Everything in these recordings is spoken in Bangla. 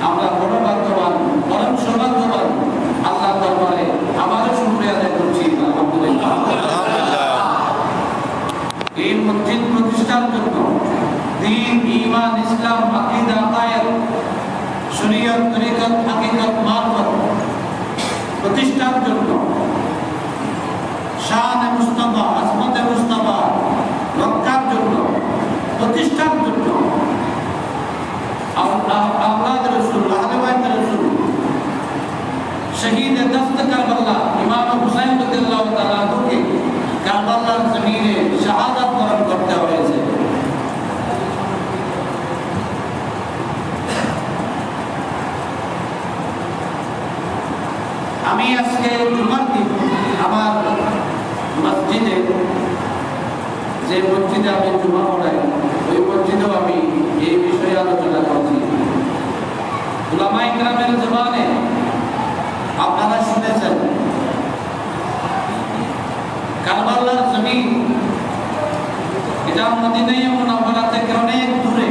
আমরা বড় ভাগ্যবান, পরম সৌভাগ্যবান। আল্লাহ দরবারে আমার তরিকত হাকিকত মারফত প্রতিষ্ঠার জন্য শান মুস্তাফা আজমতে মুস্তাফা রক্ষার জন্য প্রতিষ্ঠার জন্য আওলাদ রাসূল আহলে বাইত রাসূল শহীদ দস্ত কারবালা ইমাম হুসাইন রাদিয়াল্লাহু তাআলা আনহুকে কারবালার জমিনে শাহাদাত বরণ করতে হয়েছে। আমি আজকে জুমার দিন আমার মসজিদে যে মসজিদে আমি জুমা পড়াই ওই মসজিদেও আমি এই বিষয়ে আলোচনা করছি। উলামায়ে কেরামের জবানে আপনারা শুনেছেন কারবালার জমিন এটা মদিনায়ে মুনাওয়ারা থেকে অনেক দূরে।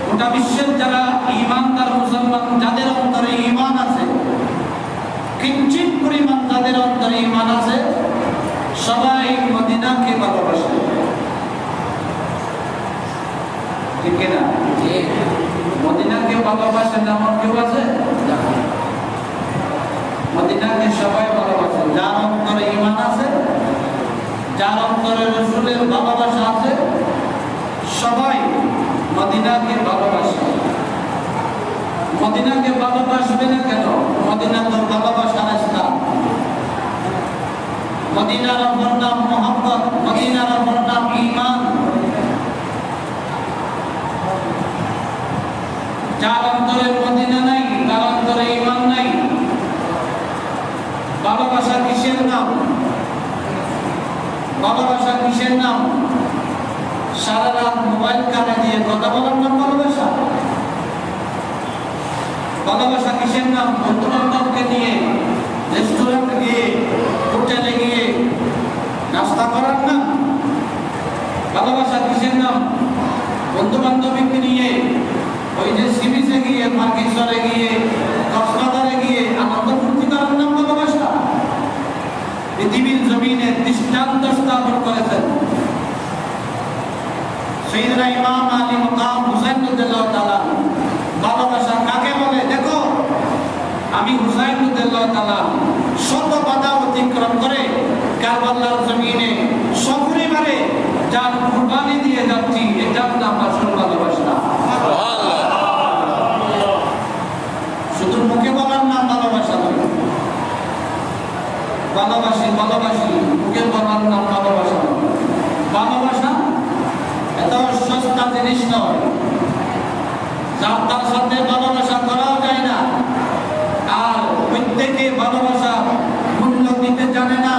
গোটা বিশ্বের যারা ঈমানদার মুসলমান যাদের অন্তরে ঈমান আছে, কিঞ্চিত পরিমাণ যাদের অন্তরে ঈমান আছে, সবাই মদিনাকে ভালোবাসে, ঠিক না? মদিনাকে ভালোবাসে না এমন কেউ আছে? মদিনাকে সবাই ভালোবাসে। যার অন্তরে ঈমান আছে, যার অন্তরে রাসূলের ভালোবাসা আছে, সবাই মদিনাকে ভালোবাসে। মদিনাকে ভালোবাসবে না কেন? মদিনা তো ভালোবাসার স্থান। মদিনার অপর নাম মুহাব্বত, মদিনার অপর নাম ঈমান। যার অন্তরে মদিনা নাই, তার অন্তরে ঈমান নাই। ভালোবাসা কিসের নাম? ভালোবাসা কিসের নাম? সারা রাত মোবাইল কানে দিয়ে কথা বলার নাম ভালোবাসা? ভালোবাসা কিসের নাম? বন্ধু বান্ধবকে নিয়ে রেস্টুরেন্টে গিয়ে হোটেলে গিয়ে নাস্তা করার নাম? ভালোবাসা কিসের নাম? বন্ধু বান্ধবীকে নিয়ে ওই যে সি বিচে গিয়ে, পার্কিংসরে গিয়ে, কক্সবাজারে গিয়ে আনন্দ ফুর্তি করার নাম ভালোবাসা? পৃথিবীর জমিনে দৃষ্টান্ত স্থাপন করেছেন সাইয়েদনা ইমাম আলী মাকাম হুসাইন রাদিয়াল্লাহু তাআলা। ভালোবাসা কাকে বলে? দেখো, আমি হুসাইন রাদিয়াল্লাহু তাআলা শত বাধা অতিক্রম করে কারবালার জমিনে সপরিবারে যার কুরবানি দিয়ে যাচ্ছি, এটার নাম আসল ভালোবাসা। শুধু মুখে বলার নাম ভালোবাসা নয়। ভালোবাসি ভালোবাসি মুখে বলার নাম ভালোবাসা নয়। ভালোবাসা এত সস্তা জিনিস নয়, যার তার সাথে ভালোবাসা করাও যায় না। আর প্রত্যেকে ভালোবাসা মূল্য দিতে জানে না,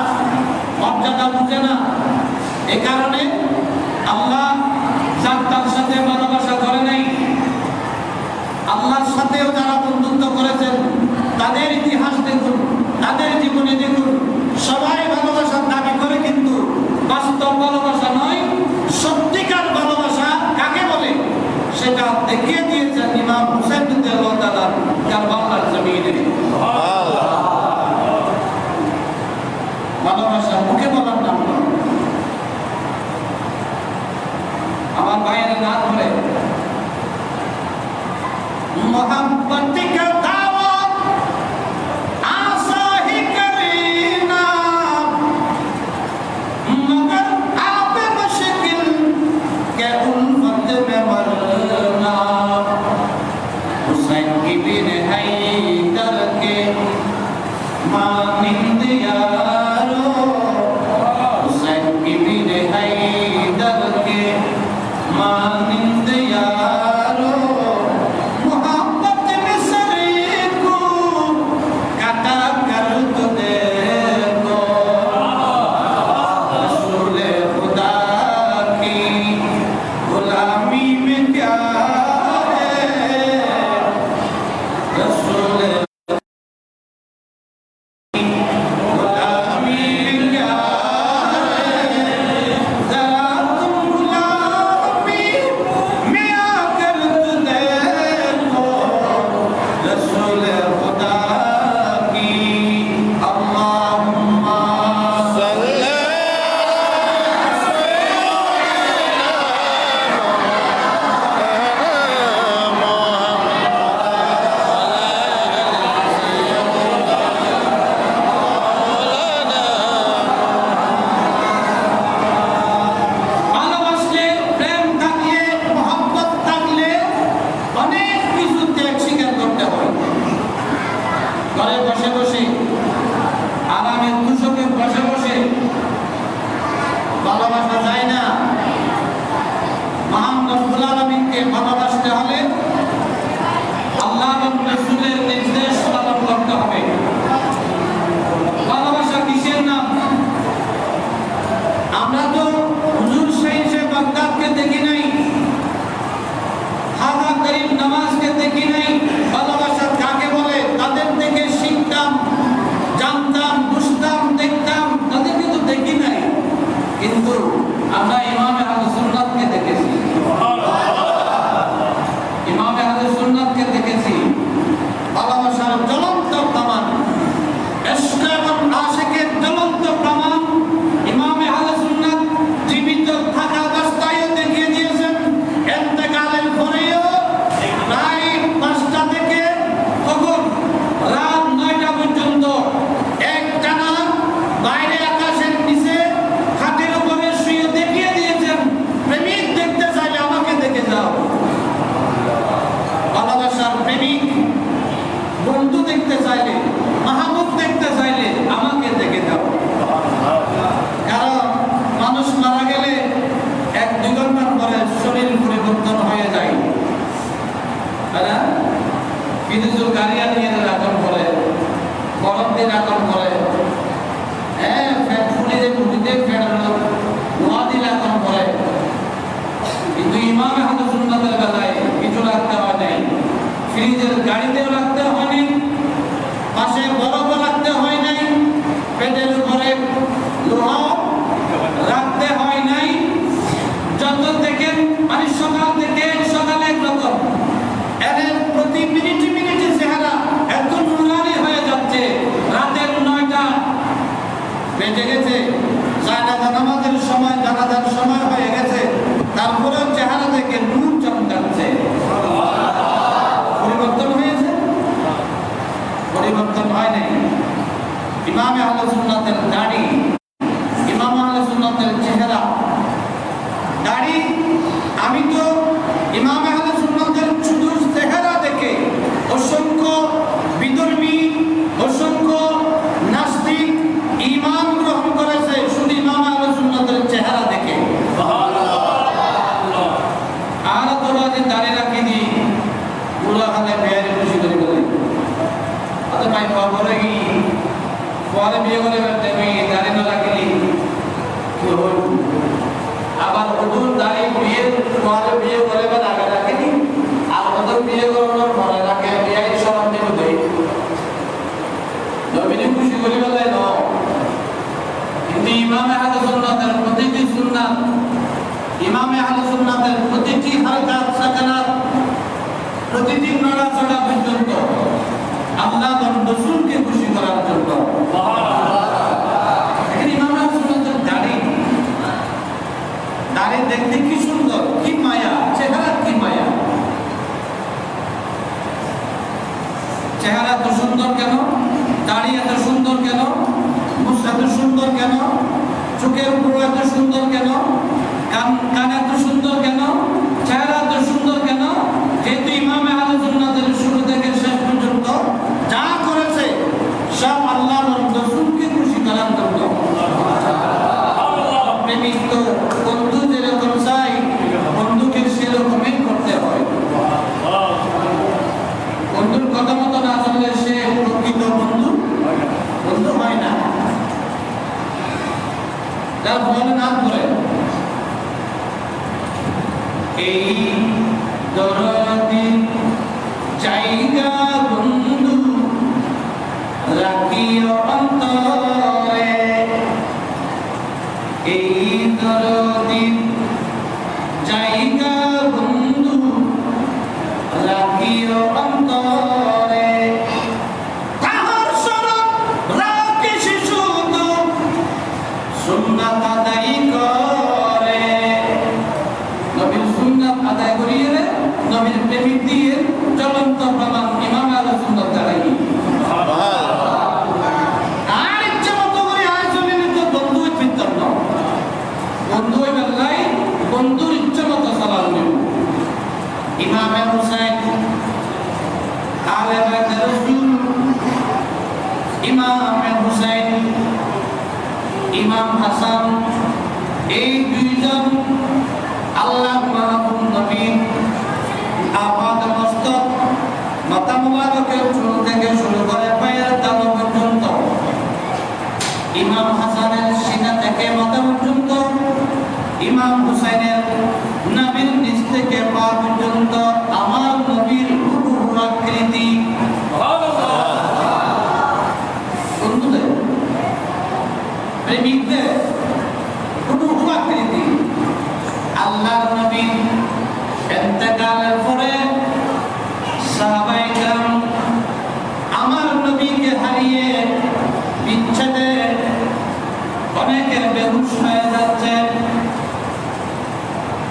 মর্যাদা বুঝে না। এ কারণে আল্লাহ যার তার সাথে ভালোবাসা করে নাই, আল্লাহর সাথেও যারা বন্ধুত্ব করেছেন তাদের ইতিহাস দেখুন, তাদের জীবনে দেখুন, সবাই ভালোবাসার দাবি করে, কিন্তু বাস্তব ভালোবাসা নয়। সত্যিকার ভালোবাসা কাকে বলে সেটা দেখিয়ে দিয়েছেন ইমাম হুসাইন রাদিয়াল্লাহু তাআলা কারবালার জমিনে। ভালোবাসা মুখে বলার নাম নয়। আমার ভাইয়েরা না ধরে मोहब्बत का दावा आसा ही करीना, मगर आप मुश्किल के उल्फत में मरना। हुसैन की बिन हैदर के मानिंद यारो, हुसैन की बिन हैदर के मानिंद यारो, मोहब्बत में सरे বিদ্যুৎ গাড়িয়া নিয়ে রাখন করে, গরম দিয়ে রাখন করে, ফ্যাট ফুলিতে ফুলিতে ফ্যাট ধোঁয়া দিয়ে রাখন করে। কিন্তু ইমাম আহলে সুন্নাতের বেলায় কিছু রাখতে হয় নাই, ফ্রিজের গাড়িতেও রাখতে হয়নি, পাশে বরফও রাখতে হয় নাই, পেটের উপরে লোহা রাখতে হয় নাই। যত দেখেন মানে সকাল থেকে সকালে একরকম, এদের প্রতি মিনিটে মিনিটে চেহারা এত নুরানি হয়ে যাচ্ছে। রাতের 9টা বেজে গেছে, নামাজের সময়, জানাজার সময় হয়ে গেছে, তারপরেও চেহারা থেকে নূর চমকাচ্ছে। পরিবর্তন হয়েছে? পরিবর্তন হয় নাই। ইমাম আহলে সুন্নাতের দাড়ি, ইমাম আহলে সুন্নাতের চেহারা, দাড়ি। আমি তো ইমাম আহলে সুন্নাতের শুধু চেহারা দেখে অসংখ্য বিধর্মী, অসংখ্য নাস্তিক ঈমান গ্রহণ করেছে শুধু ইমাম আহলে সুন্নাতের চেহারা দেখে। আর তোরা যে দাড়ি রাখি দি পুরো হাতে বেয়ারি খুশি করে বলে আচ্ছা ভাই খবরে কি পরে বিয়ে করে তুমি দাড়ি না রাখলি কি হল? আবার ওদের দাড়ি বিয়ে পরে বিয়ে করে বা আগে রাখেনি, আর ওদের বিয়ে করানোর পরে রাখে বিয়ে সবার দেব দেয় নবীনে খুশি করে বলে ন। কিন্তু ইমামে আহলে সুন্নাতের প্রতিটি সুন্নাত, ইমামে আহলে সুন্নাতের প্রতিটি হারকাত সাকানাত, প্রতিটি নড়াচড়া পর্যন্ত আল্লাহ এবং রাসূলকে খুশি করার জন্য। ইমাম আহলে সুন্নাতের দাড়ি, দাড়ি দেখতে কি সুন্দর, কি মায়া, চেহারা কি মায়া। চেহারা এত সুন্দর কেন? দাড়ি এত সুন্দর কেন? মুখ এত সুন্দর কেন? চোখের উপর এত সুন্দর কেন? কান এত সুন্দর কেন? চেহারা এত সুন্দর কেন? যেহেতু ইমাম আহলে সুন্নাতের শুরু থেকে শেষ পর্যন্ত যা করেছে সব আল্লাহ এবং রাসূলকে খুশি করার জন্য। প্রেমিক তো বন্ধু যেরকম চাই, বন্ধুকে সেরকমই করতে হয়। বন্ধুর কথা মতো না চললে সে প্রকৃত বন্ধু বন্ধু হয় না। তার ফলে নাম করে এই দরদি জায়গা বন্ধু রাখিও অন্তরে, এই দরদি জায়গা বন্ধু রাখিও অন্তরে, তাহার শরণ রাখি শিশু সুন্নাত আদায় করে। নবীর সুন্নাত আদায় করিয়ে নবীর প্রেমিক দিয়ে চলন্ত প্রমাণ ইমাম আহলে সুন্নাত দাঁড়াই। আর ইচ্ছা মতো করে আয়োজনে তো বন্ধু ফিরতাম না, বন্ধু বেলায় বন্ধুর ইচ্ছা মতো চালান নেব। ইমাম হুসাইন আলে বাইতে রাসূল, ইমাম হুসাইন, ইমাম হাসান, এই দুইজন আল্লাহর মাহবুব নবী আপাদ মস্তক, মাথা মুবারকের চুল থেকে শুরু করে পায়ের তালু পর্যন্ত, ইমাম হাসানের সিনা থেকে মাথা পর্যন্ত, ইমাম হুসাইনের নাভির নিচ থেকে পা পর্যন্ত আমার নবীর হুবহু আকৃতি। বন্ধুদের, প্রেমিকদের হুবহু আকৃতি। আল্লাহর নবী ইন্তেকালের পরে সাহাবায়ে কেরাম আমার নবীকে হারিয়ে বিচ্ছেদে অনেকের বেহুশ হয়ে যাচ্ছে।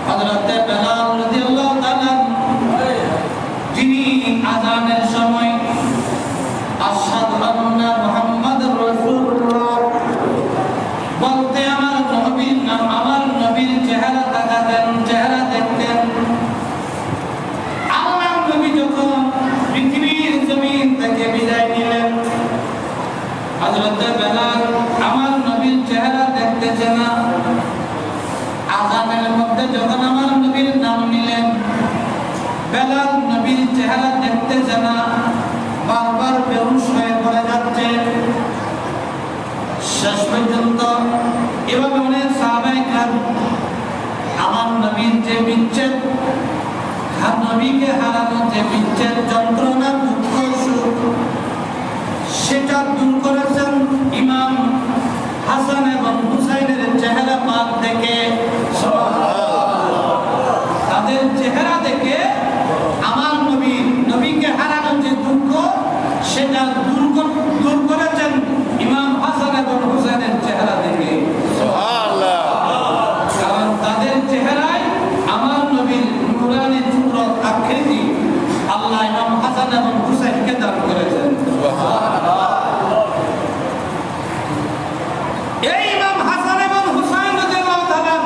হযরত বেলাল রাদিয়াল্লাহু তাআলা যিনি আযানের সময় আশহাদু আন্না মুহাম্মাদুর রাসূলুল্লাহ বলতে আমার নবীর নাম, আমার নবীর চেহারা তাকাতেন, চেহারা দেখতেন। আল্লাহর নবী যখন পৃথিবীর জমিন থেকে বিদায় নিলেন, হযরত বেলাল আমার নবীর চেহারা দেখতেছে না। আযানের মধ্যে যখন আমার নবীর নাম নিলেন, বেলাল নবীর চেহারা দেখতেছে না, বারবার বেহুশ হয়ে পড়ে যাচ্ছে। শেষ পর্যন্ত এভাবে অনেক সাহাবায়ে কেরাম আমার নবীর যে বিচ্ছেদ, নবীকে হারানো যে বিচ্ছেদ যন্ত্রণা, দুঃখ, সুখ, সেটা দূর করেছেন ইমাম হাসান এবং হুসাইনের চেহারা পাক দেখে। তাদের চেহারা দেখে আমার নবীকে হারানোর যে দুঃখ, সেটা দূর করেছেন ইমাম হাসান এবং হুসাইনের চেহারা দেখে। কারণ তাদের চেহারায় আমার নবীর নুরানি চিত্র আকৃতি আল্লাহ ইমাম হাসান এবং হুসাইনকে দান করেছেন। এই ইমাম হাসান এবং হুসাইন রাদিয়াল্লাহু তাআলা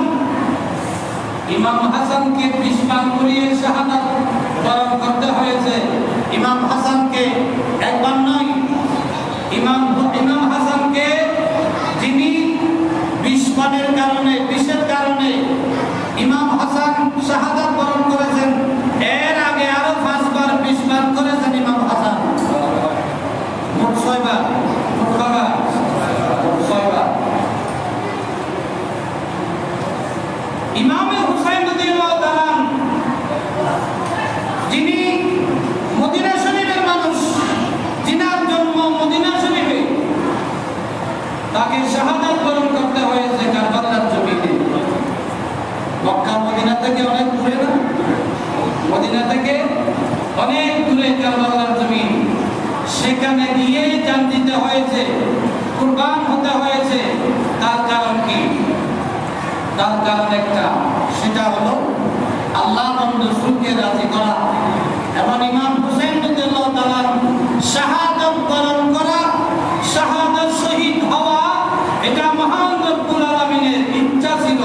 ইমাম হাসানকে বিষ পান করিয়ে শাহাদাত বরণ করতে হয়েছে। ইমাম হাসানকে একবার নয়, ইমাম হাসানকে যিনি বিষের কারণে ইমাম হাসান শাহাদাত বরণ করেছেন, এর আগে আরো 5 বার বিষ পান করেছেন ইমাম হাসান। মোট 6 বার। ইমাম হুসাইন রাদিয়াল্লাহু তাআলা যিনি মদিনা শরীফের মানুষ, যিনার জন্ম মদিনা শরীফে, তাকে শাহাদাত বরণ করতে হয়েছে কারবালার জমিনে। মক্কা মদিনা থেকে অনেক দূরে না? মদিনা থেকে অনেক দূরে কারবালার জমিন। সেখানে গিয়ে জান দিতে হয়েছে, কুরবান হতে হয়েছে। তার কারণ কি? তার কারণ একটা, সেটা হলো আল্লাহ এবং রাসূলকে রাজি করা এবং ইমাম হুসাইন রাদিয়াল্লাহু তাআলা শাহাদাত বরণ করা, শাহাদাত শহীদ হওয়া, এটা মহান রব্বুল আলামিনের ইচ্ছা ছিল।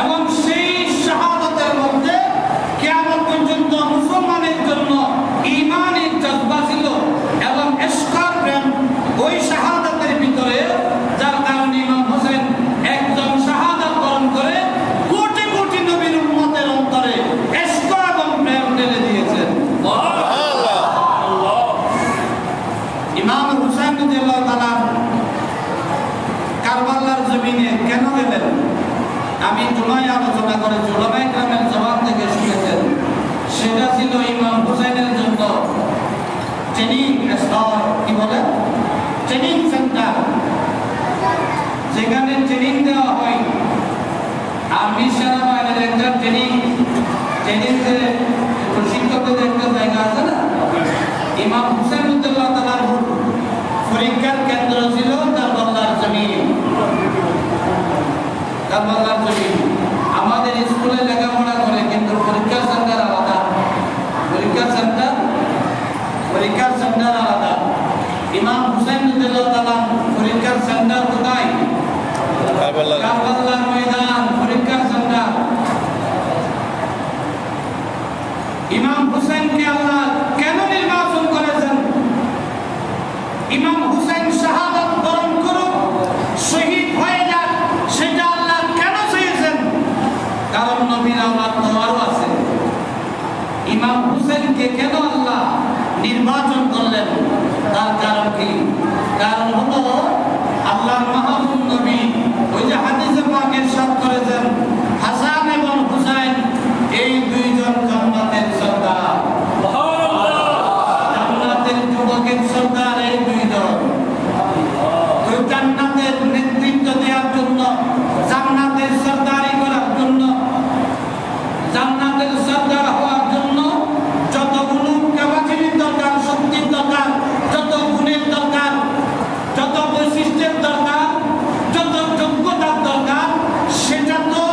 এবং সেই শাহাদাতের মধ্যে কিয়ামত পর্যন্ত মুসলমানের জন্য ঈমানের জজবা ছিল এবং ইশকার প্রেম ওই শাহাদাতের ভিতরে, যার কারণে ইমাম হোসেন একজন শাহাদাত বরণ করে কোটি কোটি নবীর উম্মতের অন্তরে ইশক এবং প্রেম ঢেলে দিয়েছেন। ইমাম হুসাইন রাদিয়াল্লাহু তাআলা কারবালার জমিনে কেন গেলেন? আমি জুমায় আলোচনা করেছি, উলামায়ে কেরামের জবাব থেকে শুনেছেন। সেটা ছিল ইমাম হুসাইনের জন্য ট্রেনিং স্তর, কি বলে, ট্রেনিং সেন্টার, যেখানে ট্রেনিং দেওয়া হয়। আর্মি সেনাবাহিনীর একটা ট্রেনিং প্রশিক্ষকদের একটা জায়গা আছে না? ইমাম হুসাইন রাদিয়াল্লাহু তাআলার পরীক্ষার কেন্দ্র ছিল কারবালার জমিন। কারবালার জমিন আমাদের স্কুলে লেখাপড়া করে, কিন্তু পরীক্ষা সেন্টার আলাদা। পরীক্ষার সেন্টার আলাদা। ইমাম হুসাইন রাদিয়াল্লাহু তাআলা পরীক্ষার সেন্টার কোথায়? কারবালার ময়দান, পরীক্ষার সেন্টার। ইমাম হুসাইনকে আল্লাহ কেন নির্বাচন করেছেন? ইমাম হুসাইন শাহাদাত বরণ করুক, শহীদ হয়ে যাক, সেটা আল্লাহ কেন চেয়েছেন? কারণ নবীর আওলাদ তো আরো আছে। ইমাম হুসাইনকে কেন আল্লাহ নির্বাচন করলেন? তার কারণ কি? কারণ হলো আল্লাহর মাহবুব নবী ওই যে হাদিসে পাকে ইরশাদ করেছেন, হাসান এবং হুসাইন এই দুইজন জান্নাতের সর্দার। জান্নাতের যুবকের সর্দার এই দুইজন। তো জান্নাতের নেতৃত্ব দেওয়ার জন্য, জান্নাতের সর্দারি করার জন্য, জান্নাতের সর্দার হওয়ার জন্য যতগুলো ক্যাপাসিটির দরকার, শক্তির দরকার, যত গুণের দরকার, যত বৈশিষ্ট্যের দরকার, যত যোগ্যতার দরকার, সেটা তো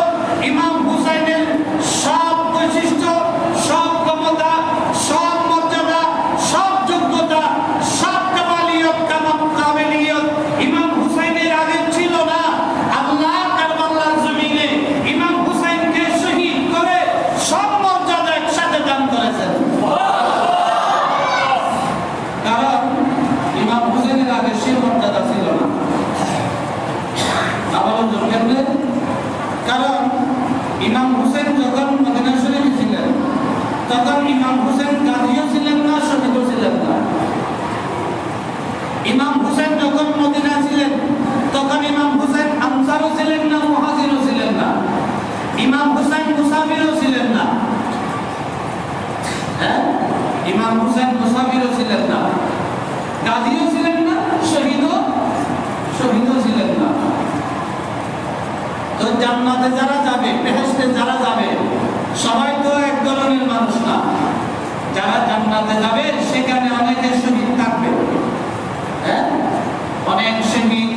তখন ইমাম হোসেন গাজীও ছিলেন না, শহীদও ছিলেন না। ইমাম হোসেন যখন মদিনা ছিলেন তখন ইমাম হোসেন আনসারও ছিলেন না, মুহাজিরও ছিলেন না। ইমাম হোসেন মুসাফিরও ছিলেন না। হ্যাঁ, ইমাম হোসেন মুসাফিরও ছিলেন না, গাজীও ছিলেন না, শহীদও ছিলেন না। তো জান্নাতে যারা যাবে, বেহেশতে যারা যাবে, সবাই তো এক ধরনের মানুষ না। যারা জান্নাতে যাবে সেখানে অনেকে শহীদ থাকবে। হ্যাঁ, অনেক শহীদ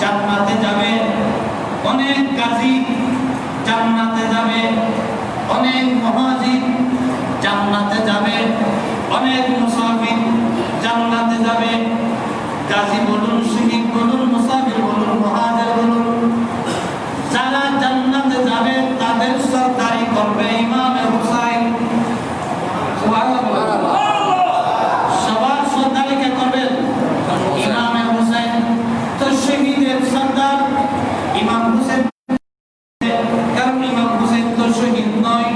জান্নাতে যাবে, অনেক গাজী জান্নাতে যাবে, অনেক মুহাজির জান্নাতে যাবে, অনেক মুসাফির জান্নাতে যাবে। গাজী বলুন, শহীদ বলুন, মুসাফির বলুন, মুহাজির বলুন, যারা জান্নাতে যাবে তাদের সরদারি করবে ইমাম হুসাইন। সবার সরদারি কে করবেন? ইমাম হুসাইন। তো শহীদের সরদার ইমাম হুসাইন, কারণ ইমাম হুসাইন তো শহীদ নয়।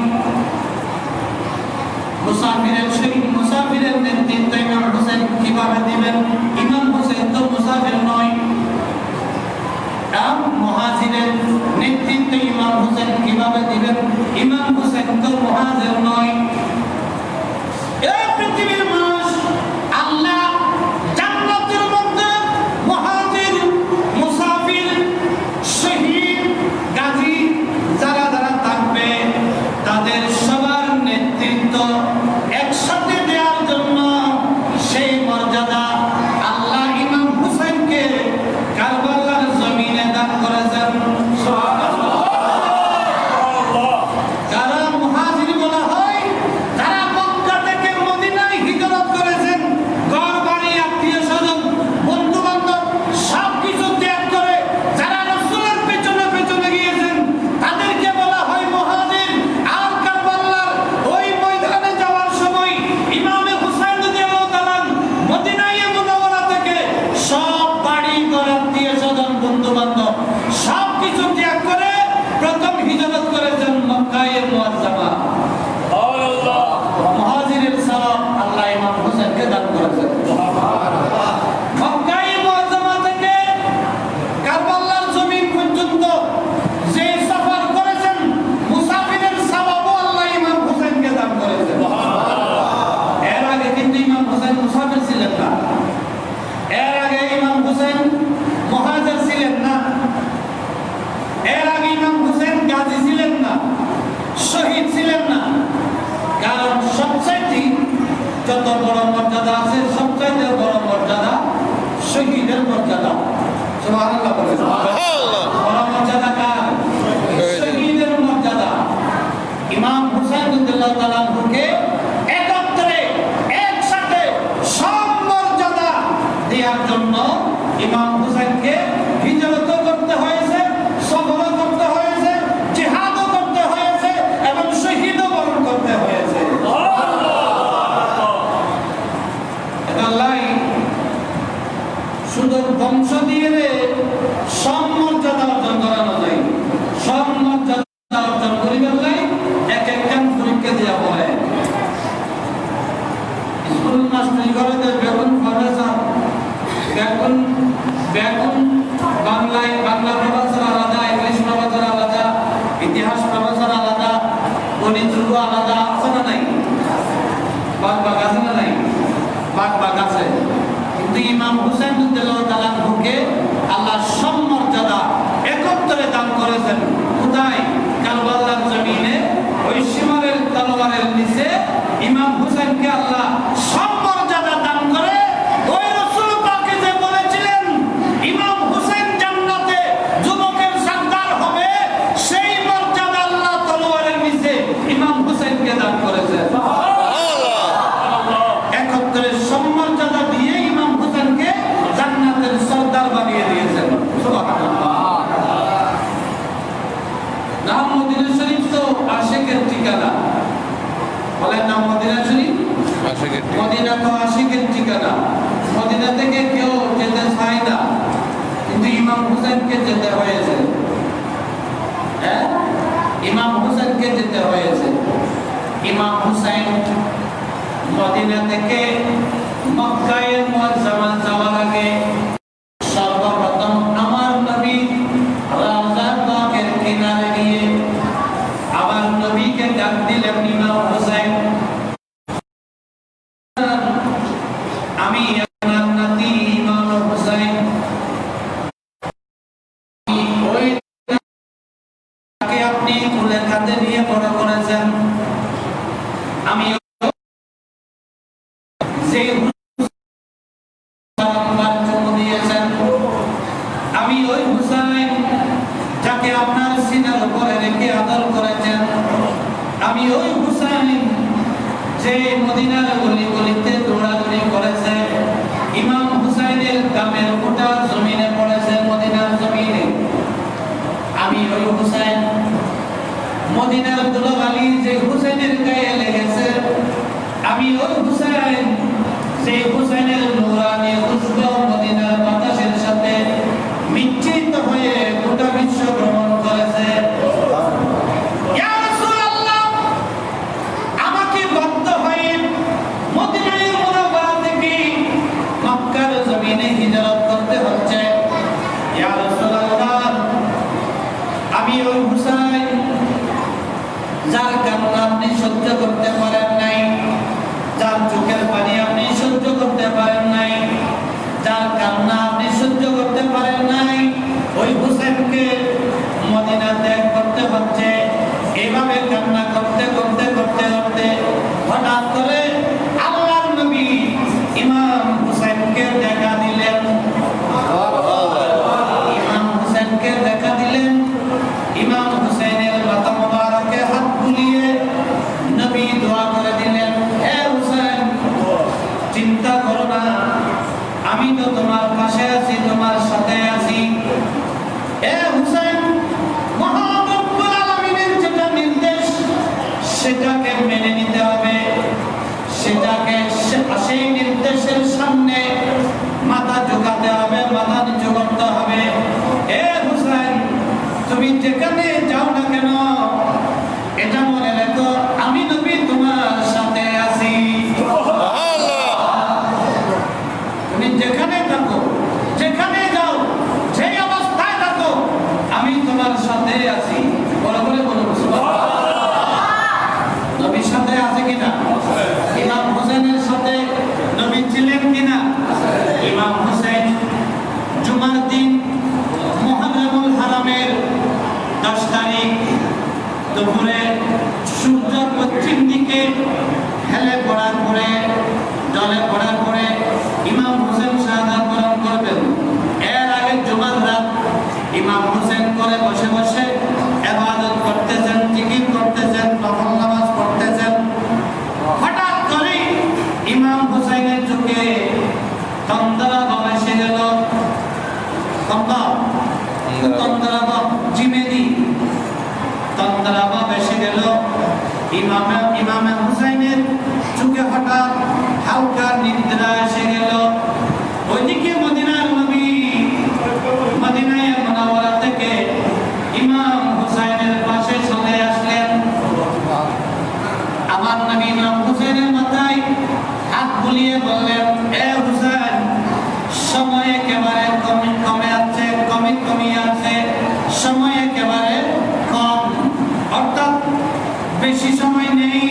মুসাফিরের নেতৃত্ব ইমাম হুসাইন কিভাবে দিবেন? ইমাম হুসাইন তো মুসাফির নয়। মুহাজিরের নেতৃত্ব ইমাম হুসাইন কিভাবে দিবেন? ইমাম হুসাইন তো মুহাজির নয়। এই পৃথিবীর মানুষ আল্লাহ জান্নাতের মধ্যে মুহাজির, মুসাফির, শহীদ, গাজী যারা যারা থাকবে তাদের সবার নেতৃত্ব একসাথে দেওয়ার জন্য সেই মর্যাদা আল্লাহ ইমাম হুসাইনকে কারবালার জমিনে দান করেছেন। যারা মুহাজির বলা হয়, যারা মক্কা থেকে মদিনায় হিজরত করেছেন, ঘর বাড়ি, আত্মীয় স্বজন, বন্ধু বান্ধব সবকিছু ত্যাগ করে যারা রাসূলের পেছনে পেছনে গিয়েছেন তাদেরকে বলা হয় মুহাজির। আর কারবালার ওই ময়দানে যাওয়ার সময় ইমামে হুসাইন রাদিয়াল্লাহু তাআলা মদিনায় মুনাওয়ারা থেকে সব বাড়ি ঘর, আত্মীয় স্বজন, বন্ধু বান্ধব সবকিছু ত্যাগ করে প্রথম হিজরত করেছেন মক্কায়ে মুআজ্জামা। সুবহানাল্লাহ। মুহাজিরের সওয়াব আল্লাহ ইমাম হুসাইনকে দান করেছেন। মক্কায়ে মুআজ্জামা থেকে কারবালার জমিন পর্যন্ত যে সফর করেছেন, মুসাফিরের সওয়াবও আল্লাহ ইমাম হুসাইনকে দান করেছেন। এর আগে কিন্তু ইমাম হুসাইন মুসাফির ছিলেন না। এর আগে ইমাম হুসাইন মুহাজির ছিলেন না। এর আগে ইমাম হুসাইন গাজী ছিলেন না, শহীদ ছিলেন না। কারণ সবচাইতে যত বড় মর্যাদা আছে, সবচাইতে বড় মর্যাদা শহীদের মর্যাদা। সুবহানাল্লাহ বলেন। বড় মর্যাদা কার? শহীদের মর্যাদা। ইমাম হুসাইন রাদিয়াল্লাহু তাআলা আনহুকে একত্রে একসাথে সব মর্যাদা দেওয়ার জন্য ইমাম হুসাইনকে হিজরতও করতে হয়েছে, সফরও করতে হয়েছে, জিহাদও করতে হয়েছে এবং শহীদও বরণ করতে হয়েছে। আল্লাহ শুধু বংশ দিয়ে সব মর্যাদা অর্জন করানো যায়। সব মর্যাদা অর্জন করিবার লাই এক একজন পরীক্ষা দেওয়া হয়। স্কুল মাস্টারি করে বেগুন প্রফেসর, বেগুন বাংলা প্রফেসর আলাদা, ইংলিশ প্রফেসর আলাদা, ইতিহাস প্রফেসর আলাদা, গণিত আলাদা, আছে না নাই? বাগ আছে না নাই? বাগ আছে। কিন্তু ইমাম হুসাইন রাদিয়াল্লাহু তাআলা আনহুকে আল্লাহ সব মর্যাদা একত্রে দান করেছেন। কোথায়? কারবালার জমিনে ওই সীমারের তলোয়ারের নিচে ইমাম হুসাইনকে আল্লাহ সব মর্যাদা দান করে ওই রাসূল পাকে যে বলেছিলেন ইমাম হুসাইন জান্নাতে যুবকের সরদার হবে, সেই মর্যাদা আল্লাহ তলোয়ারের নিচে ইমাম হুসাইনকে দান করেছেন। একত্রে সব মর্যাদা দিয়ে ইমাম হুসাইনকে জান্নাতের সরদার বানিয়ে দিয়েছেন। সুবহানাল্লাহ। নাম মদিনা শরীফ তো আশিকের ঠিকানা। বলেন না মদিনা শরীফ? মদিনা তো আশিকের ঠিকানা। মদিনা থেকে কেউ যেতে চায় না, কিন্তু ইমাম হুসাইনকে যেতে হয়েছে। হ্যাঁ, ইমাম হুসাইনকে যেতে হয়েছে। ইমাম হুসাইন মদিনা থেকে মক্কায় মুআজ্জামা যাওয়ার আগে সর্বপ্রথম আমার নবী রাওজা পাকের কিনারে গিয়ে আমার নবীকে ডাক দিলেন, ইমাম হুসাইন, আমি আপনার নাতি ইমাম হুসাইন, ওই তাকে আপনি কোলে কাঁধে নিয়ে বড় করেছেন, আমি যে আমি ওই হুসাইন যাকে আপনার সিনার উপরে রেখে আদর করেছেন, আমি ওই হুসাইন যে মদিনার গলি গলিতে দৌড়াদৌড়ি করেছে, ইমাম হুসাইনের দামের গোটা জমিনে পড়েছে মদিনার জমিনে, আমি ওই হুসাইন মদিনার ধুলোবালি যে হুসাইনের গায়ে লেগেছে, আমি ওই হুসাইন যে হুসাইনের নূরানি খুশবু মদিনার বাতাসের সাথে মিশ্রিত হয়ে গোটা বিশ্ব ভ্রমণ করেছে। ইয়া রাসূলুল্লাহ, আমাকে বাধ্য হয়ে মদিনার মুনাওয়ারা থেকে মক্কার জমিনে হিজরত করতে হচ্ছে। ইয়া রাসূলুল্লাহ, আমি ওই হুসাইন যার কান্না আপনি সহ্য করতে পারেন নাই, যার চোখের পানি আপনি সহ্য করতে পারেন নাই, যার কান্না আপনি সহ্য করতে পারেন নাই, ওই হুসাইনকে মদিনা ত্যাগ করতে হচ্ছে। এইভাবে কান্না করতে করতে করতে করতে হঠাৎ করে আল্লাহর নবী ইমাম হুসাইনকে দেখা দিলেন। ইমাম হুসাইনকে দেখা দিলেন। ইমাম হুসাইনের মাথা মোবারকে হাত বুলিয়ে নবী দোয়া করে দিলেন, হে হুসাইন, চিন্তা করো না, আমি তো তোমার পাশে আছি, তোমার সাথে আছি। হে হুসাইন, মহান রব্বুল আলামিনের যেটা নির্দেশ সেটাকে মেনে নিতে হবে, সেটাকে সেই নির্দেশের সামনে মাথা ঝুঁকাতে হবে, মাথা নিচু করতে হবে। হে হুসাইন, তুমি যেখানে যাও না কেন এটা মনে রেখো, আমি নবী তোমার সাথে আছি। তুমি যেখানে থাকো, যেখানে যাও, যে অবস্থায় থাকো, আমি তোমার সাথে আছি। বলে বলে বলো নবীর সাথে আছে কিনা? ইমাম হুসাইনের সাথে নবী ছিলেন কিনা? ইমাম হুসাইন জুমার দিন মুহররমুল হারামের 10 তারিখ দুপুরে সূর্য পশ্চিম দিকে হেলে পড়ার পরে, জলে পড়ার পরে ইমাম হুসেন শাহাদাত বরণ করবেন। এর আগে জুমার রাত ইমাম হুসেন করে বসে বসে ইবাদত করতেছেন, জিকির করতেছেন, নফল নামাজ পড়তেছেন। হঠাৎ করে ইমাম হুসাইনের চোখে তন্দ্রা ভাব এসে গেল। তন্দ্রা ভাব জিমেদি তন্দ্রা ভাব এসে গেল। ইমাম হুসাইনের চোখে হঠাৎ হালকা নিদ্রা এসে গেল। ওইদিকে মদিনার নবী মদিনায় মুনাওয়ারা থেকে ইমাম হুসাইনের পাশে চলে আসলেন। আমার নবী ইমাম হুসাইনের মাথায় হাত বুলিয়ে বললেন, এ হুসাইন, সময় একেবারে কমে আছে, কমিয়ে আছে, সময় একেবারে কম, অর্থাৎ বেশি সময় নেই।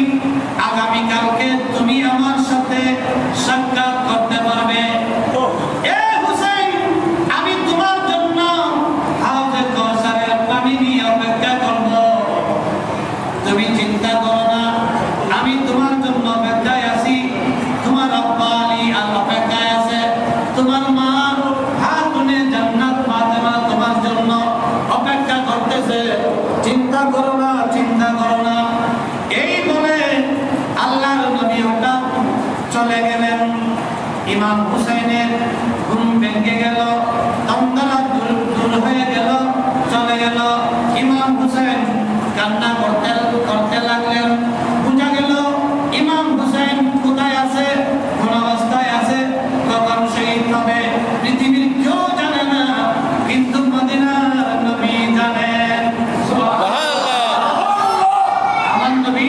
আগামীকালকে তুমি আমার সাথে সাক্ষাৎ করতে পারবে। এ হুসাইন, আমি তোমার জন্য হাউজে কাউসারের পানি নিয়ে অপেক্ষা করব। তুমি চিন্তা করো না, আমি তোমার জন্য অপেক্ষায় আছি। তোমার আব্বা আলী অপেক্ষায় আছে, তোমার মা হাতুনে জান্নাত ফাতেমা তোমার জন্য অপেক্ষা করতেছে। চিন্তা করো না, চিন্তা করো না। এই বলে আল্লাহর নবী হঠাৎ চলে গেলেন। ইমাম হুসাইনের ঘুম ভেঙে গেল, তন্দ্রা দূর হয়ে গেল, চলে গেল। ইমাম হুসাইন কান্না করতে লাগলেন। বোঝা গেল ইমাম হুসাইন কোথায় আছে, কোন অবস্থায় আছে, কখন শহীদ হবে পৃথিবীর কেউ জানে না, কিন্তু মদিনার নবী জানেন। সুবহানাল্লাহ। আমার নবী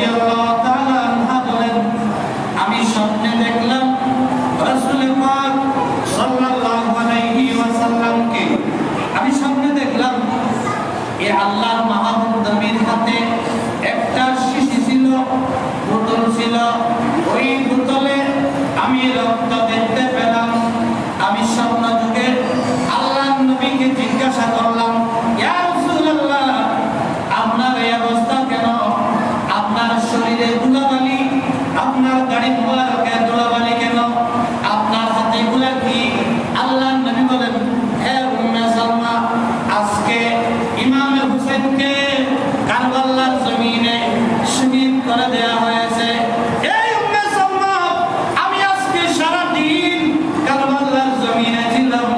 রাদিয়াল্লাহু তাআলা আনহা বলেন, আমি স্বপ্নে দেখলাম রাসূল পাক সাল্লাল্লাহু আলাইহি ওয়াসাল্লামকে। আমি স্বপ্নে দেখলাম এই আল্লাহর মাহবুব নবীর হাতে একটা শিশি ছিল, বোতল ছিল। ওই বোতলে আমি রক্ত দেখতে পেলাম। আমি স্বপ্ন যুগে আল্লাহর নবীকে জিজ্ঞাসা করলাম, ইয়া রাসূলুল্লাহ, আপনার এই অবস্থা কেন? আপনার শরীরে ধুলাবালি, আপনার গাড়ি মোবারকে ধুলাবালি কেন? আপনার হাতে এগুলা কি? আল্লাহর নবী বলেন, হে উম্মে সালমা, আজকে ইমাম হুসাইনকে কারবালার জমিনে শহীদ করে দেয়া হয়েছে। এই উম্মে সালমা, আমি আজকে সারা দিন কারবালার জমিনে ছিলাম।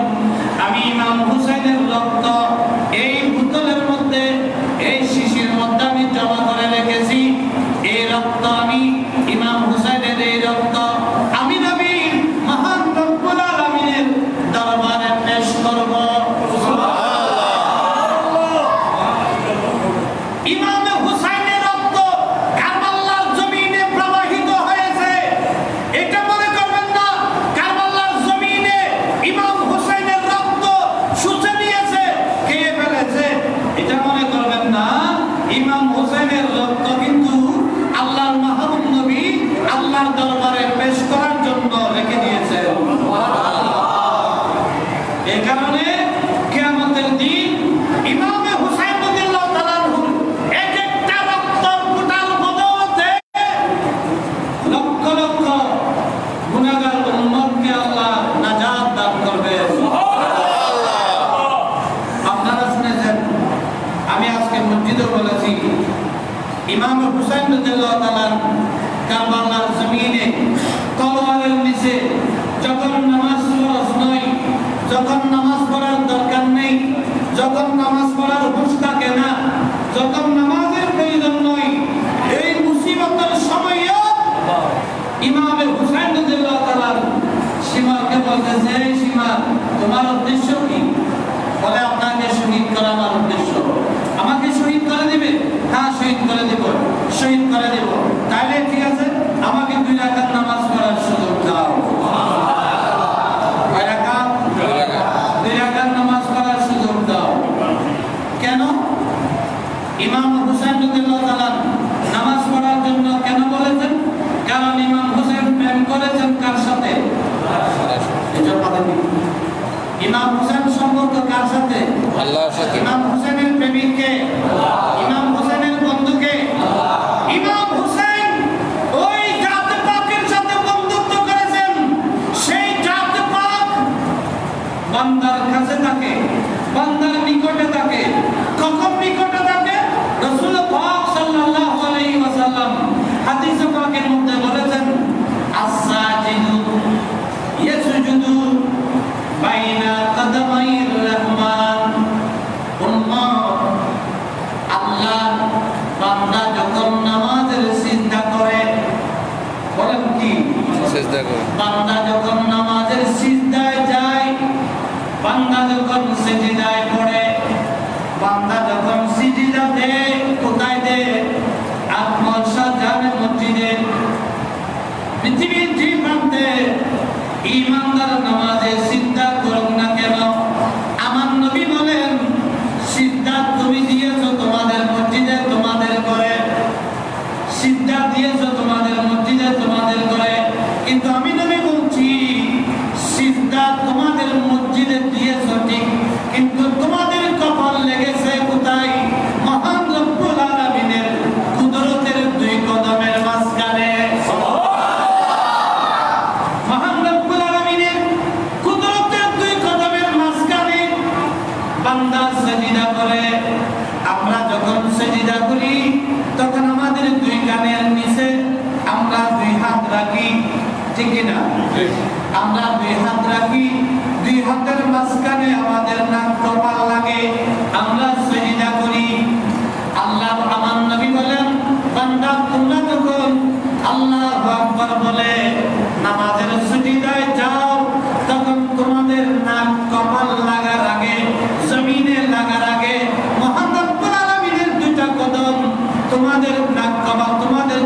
আমি ইমাম হুসাইনের রক্ত এই বোতলের মধ্যে, এই শিশির মধ্যে আমি জমা করে রেখেছি। এই রক্ত আমি ইমাম হুসাইনের এই রক্ত আমি নবী মহান রব্বুল আলামিনের দরবারে পেশ করব। ইমাম হুসাইনের রক্ত কারবালার জমিনে প্রবাহিত হয়েছে। এটা মনে করবেন না কারবালার জমিনে ইমাম হুসাইনের রক্ত শুষে নিয়েছে, খেয়ে ফেলেছে। এটা মনে করবেন না। ইমাম হুসাইনের রক্ত কিন্তু আল্লাহর মাহবুব নবী আল্লাহর দরবারে পেশ করার জন্য রেখে দিয়েছেন। এই কারণে কিয়ামতের দিন ইমাম হুসাইন রাদিয়াল্লাহু তাআলা আনহুর এক একটা রক্তের ফোঁটার বদৌলতে লক্ষ লক্ষ গুনাহগার উম্মতকে আল্লাহ নাজাত দান করবে। আপনারা শুনেছেন, আমি আজকে মসজিদে বলেছি, ইমাম হুসাইন রাদিয়াল্লাহু তাআলা কারবালার জমিনে তলোয়ারের নিচে যখন নামাজ ফরজ নয়, যখন নামাজ পড়ার দরকার নেই, যখন নামাজ পড়ার হুঁশ থাকে না, যখন নামাজের প্রয়োজন নয়, এই মুসিবতের সময়ও ইমাম হুসাইন রাদিয়াল্লাহু তাআলা সীমাকে বলতেছে, এই সীমা, তোমার উদ্দেশ্য কি? বলে, আপনাকে শহীদ করা আমার উদ্দেশ্য। আমাকে শহীদ করে দিবে? হ্যাঁ, শহীদ করে দেব, শহীদ করে দেব। তাইলে ঠিক আছে, আমাকে 2 রাকাত নামাজ পড়ার সুযোগ দাও। কয় রাকাত? 2 রাকাত নামাজ পড়ার সুযোগ দাও। কেন? ইমাম হুসাইন রাদিয়াল্লাহু তাআলা নামাজ পড়ার জন্য কেন বলেছেন? কারণ ইমাম হুসাইন প্রেম করেছেন কার সাথে? এটা কথা কি? ইমাম হুসাইন সম্পর্ক কার সাথে? আল্লাহর সাথে। ইমাম হুসাইনের প্রেমিককে? ইমাম হুসাইনের বন্ধুকে? ইমাম হুসাইন ওই জাত পাকের সাথে বন্ধুত্ব করেছেন। সেই জাত পাক বান্দার কাছে থাকে, বান্দার নিকটে থাকে। কখন নিকটে থাকে? রাসূল পাক সাল্লাল্লাহু আলাইহি ওয়াসাল্লাম হাদিসে পাকের মধ্যে বলেছেন, আস-সাজিদু ইয়াসজুদু বাইনা কাদামাইর রহমান। আল্লাহ বান্দা যখন নামাজের সিজদা করে, বলেন কি? সিজদা করে। বান্দা যখন নামাজের সিজদায় যায়, বান্দা যখন সিজদায় পড়ে, বান্দা যখন সিজদা দেয়, কোথায় দেয়? আত্মসা জানে মসজিদে, পৃথিবীর যে প্রান্তে ঈমানদার নামাজে সিজদা করুক না কেন, আমার নবী বলেন, সিজদা তুমি দিয়েছো তোমাদের মসজিদে, তোমাদের ঘরে, সিজদা দিয়েছো তোমাদের মসজিদে, তোমাদের ঘরে, কিন্তু আমি নবী বলছি, সিজদা তোমাদের মসজিদে দিয়েছো ঠিক, কিন্তু তোমাদের কপাল লেগেছে কোথায়? মহান রব্বুল আলামিনের কুদরতের 2 কদমের মাঝখানে। মহান রব্বুল আলামিনের কুদরতের 2 কদমের মাঝখানে বান্দা সিজদা করে। আমরা যখন সিজদা করি, তখন আমাদের 2 কানের নিচে আমরা 2 হাত রাখি, ঠিক কিনা? আমরা 2 হাত রাখি, 2 হাতের মাঝখানে আমাদের নাক কপাল লাগে, আমরা সিজদা করি। আল্লাহ, আমার নবী বলেন, বান্দা তোমরা যখন আল্লাহু আকবার বলে নামাজের সিজদায় যাও, তখন তোমাদের নাক কপাল লাগার আগে, জমিনে লাগার আগে মহান রব্বুল আলামিনের 2টা কদম তোমাদের নাক কপাল, তোমাদের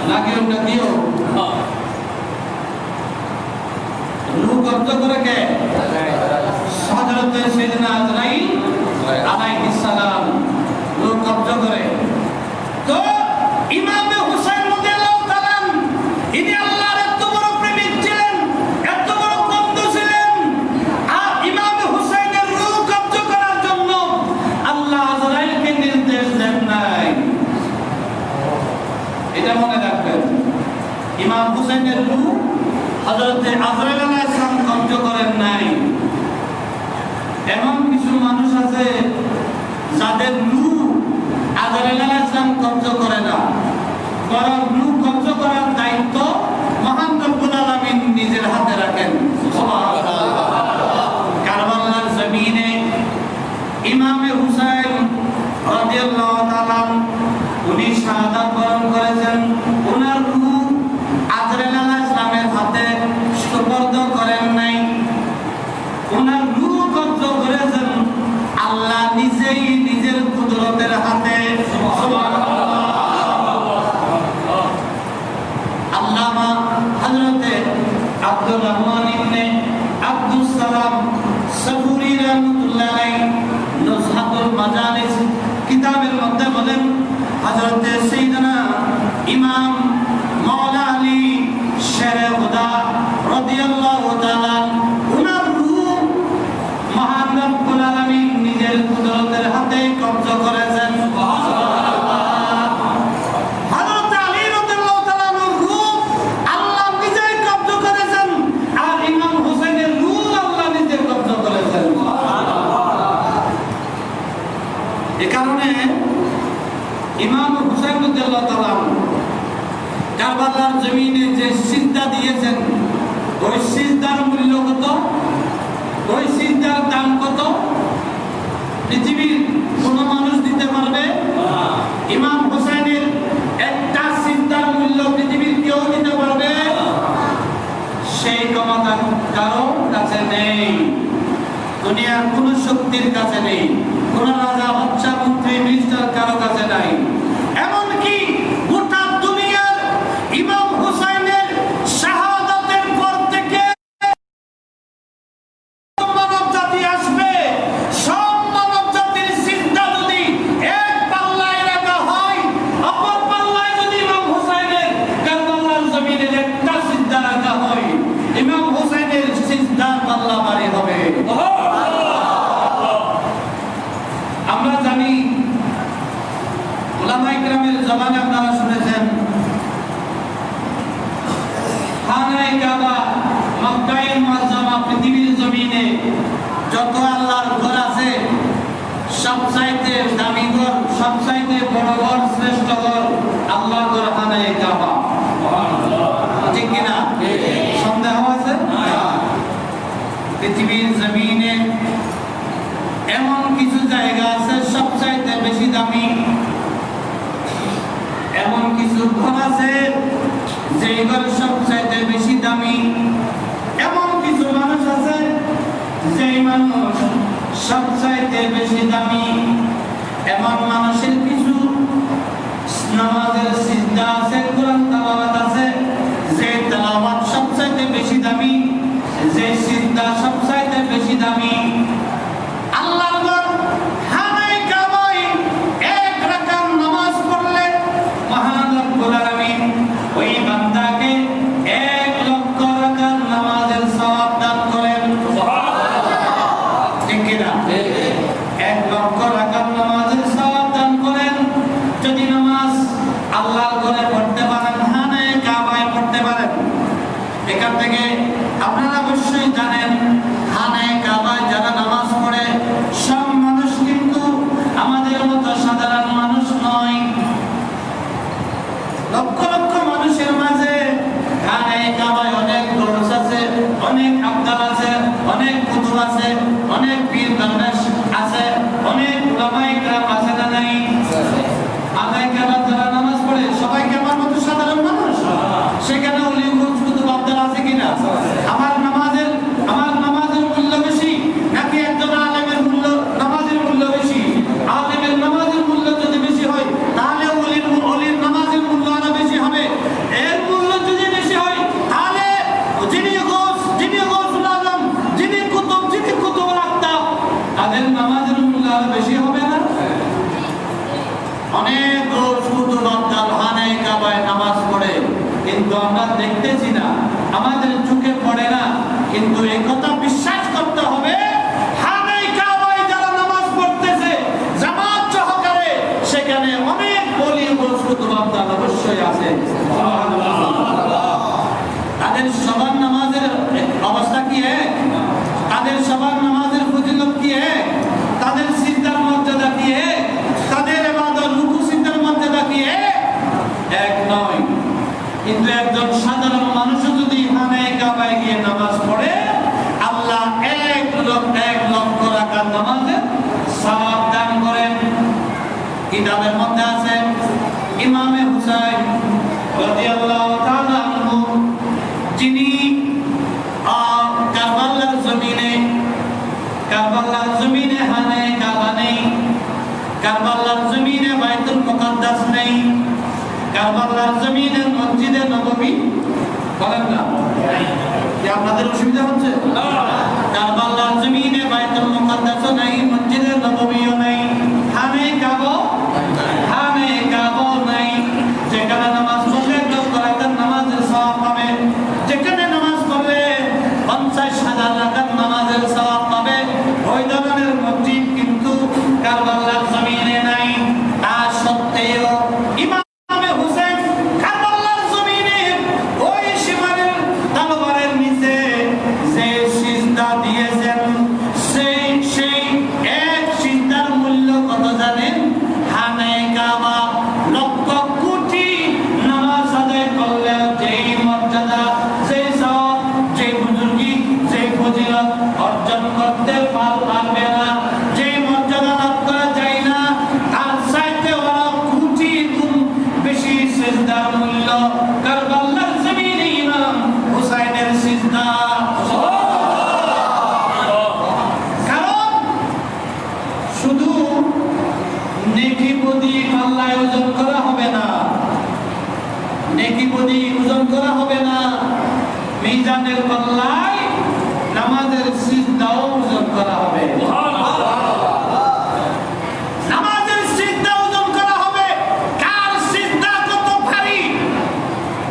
নাকি ওটা দিও রূহ কব্জ করে কে? হযরত সাইয়েদনা আজরাইল আলাইহিস সালাম রূহ কব্জ করে। তো ইমাম হুসাইন রাদিয়াল্লাহু তাআলা ইনি আল্লাহর এত বড় প্রেমিক ছিলেন, এত বড় বন্ধু ছিলেন, আর ইমাম হুসাইনের রূহ কব্জ করার জন্য আল্লাহ আজরাইলকে নির্দেশ দেন নাই। এটা মনে রাখবেন, ইমাম হুসাইনের রূহ হযরত আজরাইল আলাইহিস সালাম কব্জ করেন নাই। এমন কিছু মানুষ আছে যাদের রূহ আজরাইল আলাইহিস সালাম কব্জ করে না, বরং রূহ কব্জ করার দায়িত্ব মহান রব্বুল আলামিন নিজের হাতে রাখেন। সুবহানাল্লাহ। কারবালার জমিনে ইমাম হুসাইন রাদিয়াল্লাহু তাআলা উনি শাহাদাত বরণ করেছেন। ওনার রূহ আজরাইল আলাইহিস সালামের হাতে সুপর্দ করেন নাই, ওনার রূহ কব্জ করেছেন আল্লাহ নিজেই নিজের কুদরতের হাতে। সুবহানাল্লাহ। আল্লামা হযরতে আব্দুর রহমান ইবনে আব্দুস সালাম সাফুরি রাহমাতুল্লাহ আলাইহি নুজহাতুল মাজালিস কিতাবের মধ্যে বলেন, হযরতে সাইয়েদনা ইমাম মাওলা আলী শেরে খুদা রাদিয়াল্লাহু তাআলা উনার রূহ মহান রব্বুল আলামিন নিজের কুদরতের হাতে কব্জ করেছেন। হযরতে আলী রাদিয়াল্লাহু তাআলা রূহ আল্লাহ নিজেই কব্জ করেছেন, আর ইমাম হুসাইনের রূহ আল্লাহ নিজে কব্জ করেছেন। এই কারণে ইমাম হুসাইন রাদিয়াল্লাহু তাআলা কারবালার জমিনে যে সিজদা দিয়েছেন, ওই সিজদার মূল্য কত, ওই সিজদার দাম কত পৃথিবীর কোন মানুষ দিতে পারবে? ইমাম হুসাইনের একটা সিজদার মূল্য পৃথিবীর কেউ দিতে পারবে? সেই ক্ষমতা কারো কাছে নেই, দুনিয়ার কোন শক্তির কাছে নেই, কোন রাজা বাদশা মন্ত্রী মিনিস্টার কারো কাছে নাই। এমনকি গোটা দুনিয়ার ইমাম হুসাইনের শাহাদাতের পর থেকে মানব জাতি আসবে, সব মানব জাতির চিন্তা যদি এক পাল্লায় রাখা হয়, অপর পাল্লায় যদি ইমাম হুসাইনের কারবালার জমিনের একটা সিজদা রাখা হয়, ইমাম হুসাইনের সিজদার পাল্লা ভারী হবে। আমরা জানি উলামায়ে কেরামের জবানে আপনারা শুনেছেন, খানায়ে কাবা মক্কায়ে মুআজ্জামা পৃথিবীর জমিনে যত আল্লাহর ঘর আছে সবচাইতে দামি ঘর, সবচাইতে বড় ঘর, শ্রেষ্ঠ ঘর আল্লাহর ঘর খানায়ে কাবা। ঠিক কিনা? সন্দেহ আছে? পৃথিবীর জমিনে এমন কিছু জায়গা আছে সবচাইতে বেশি দামি, এমন কিছু ঘর আছে যে ঘর সবচাইতে বেশি দামি, এমন কিছু মানুষ আছে যে মানুষ সবচাইতে বেশি দামি, এমন মানুষের কিছু নামাজের সিজদা আছে, কোরআন তেলাওয়াত আছে যে তেলাওয়াত সবচাইতে বেশি দামি, যে সিজদা সবচাইতে বেশি দামি। আল্লাহর ঘর খানায়ে কাবায় এক রাকাত নামাজ পড়লে মহান রব্বুল আলামিন ওই বান্দাকে 1 লক্ষ রাকাত নামাজের সওয়াব দান করেন। সুবহানাল্লাহ। ঠিক কি না? 1 লক্ষ রাকাত নামাজের সওয়াব দান করেন যদি নামাজ আল্লাহর ঘরে পড়তে পারেন, খানায়ে কাবায় পড়তে পারেন। এখান থেকে আপনারা অবশ্যই জানেন, খানায়ে কাবায় যারা নামাজ পড়ে সব মানুষ কিন্তু আমাদের মতো সাধারণ মানুষ নয়। লক্ষ লক্ষ মানুষের মাঝে খানায়ে কাবায় অনেক দরস আছে, অনেক আবদাল আছে, অনেক কুতুব আছে, অনেক পীর দরবেশ আছে, অনেক উলামায়ে কেরাম আছে না নাই? খানায়ে কাবায় যারা নামাজ পড়ে সবাই কি আমার মতো সাধারণ মানুষ? সেখানে ওলি কুতুব আবদাল আছে কিনা? আমার নামাজের মূল্য বেশি নাকি একজন আলেমের মূল্য, নামাজের মূল্য বেশি? আলেমের নামাজের মূল্য যদি বেশি হয় তাহলে ওলির নামাজের মূল্য আরো বেশি হবে। তাদের সবার নামাজের অবস্থা কি এক? তাদের সবার নামাজের ফজিলত কি এক? তাদের সিজদার মর্যাদা কি এক? তাদের ইবাদত রুকু সিজদার মর্যাদা কি এক নয়। কিন্তু একজন সাধারণ মানুষও যদি খানায়ে কাবায় গিয়ে নামাজ পড়ে, আল্লাহ এক লক্ষ রাকাত নামাজের সওয়াব দান করেন। কিতাবের মধ্যে আছে ইমামে হুসাইন রাদিয়াল্লাহু তাআলা আনহু, যিনি কারবালার জমিনে খানায়ে কাবা নেই, কারবালার জমিনে বাইতুল মুকাদ্দাস নেই, কারবালার জমিনে মসজিদে নববী বলেন না, কি আপনাদের অসুবিধা হচ্ছে? কারবালার জমিনে বাইতুল মুকাদ্দাসও নাই, মসজিদে নববীও নাই, খানায়ে কাবাও নাই। যেখানে নামাজ পড়লে রাকাত নামাজের সওয়াব পাবে, যেখানে নামাজ পড়লে 50,000 রাকাত নামাজের সওয়াব পাবে, ওই ধরনের মসজিদ কিন্তু কারবালার জমিনে নাই। তা সত্ত্বেও ইমামে হুসাইন কারবালার জমিনে ওই সীমানের তলোয়ারের নিচে যে সিজদা দিয়েছেন, সেই এক সিজদার মূল্য কত জানেন? খানায়ে কাবা লক্ষ কোটি নামাজ আদায় করলে যেই মর্যাদা, যেই সওয়াব, যেই বুজুর্গি, যেই ফজিলত অর্জন করতে পারবে না, যেই মর্যাদা লাভ করা যায় না, তার চাইতে ওরা কোটি গুণ বেশি সিজদার মূল্য কারবালার জমিনে ইমাম হুসাইনের সিজদা। কারণ শুধু নেকি বদি পাল্লায় ওজন করা হবে না, নেকি বদি ওজন করা হবে না, মিজানের পাল্লায় নামাজের সিজদাও ওজন করা হবে। নামাজের সিজদা ওজন করা হবে, কার সিজদা কত ভারী,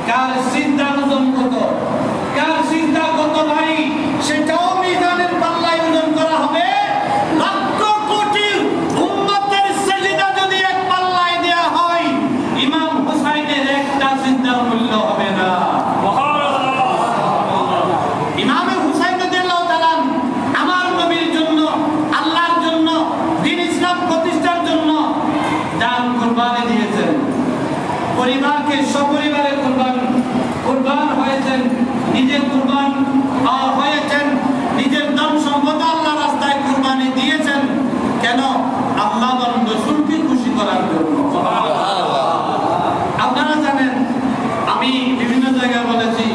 কার সিজদার ওজন কত, কার সিজদা কত ভারী, সেটাও মিজানের পাল্লায় ওজন করা হবে। লক্ষ কোটি উম্মতের সিজদা যদি এক পাল্লায় দেয়া হয়, ইমাম হুসাইনের একটা সিজদার মূল্য হবে না। ইমামে হুসাইন রাদিয়াল্লাহু তাআলা আমার নবীর জন্য, আল্লাহর জন্য, দ্বীন ইসলাম প্রতিষ্ঠার জন্য জান কুরবানি দিয়েছেন। পরিবারকে সপরিবারে কুরবান হয়েছেন, নিজে কুরবান হয়েছেন, নিজের ধন সম্পদ আল্লাহর রাস্তায় কুরবানি দিয়েছেন। কেন? আল্লাহ এবং রাসূলকে খুশি করার জন্য। আপনারা জানেন, আমি বিভিন্ন জায়গায় বলেছি,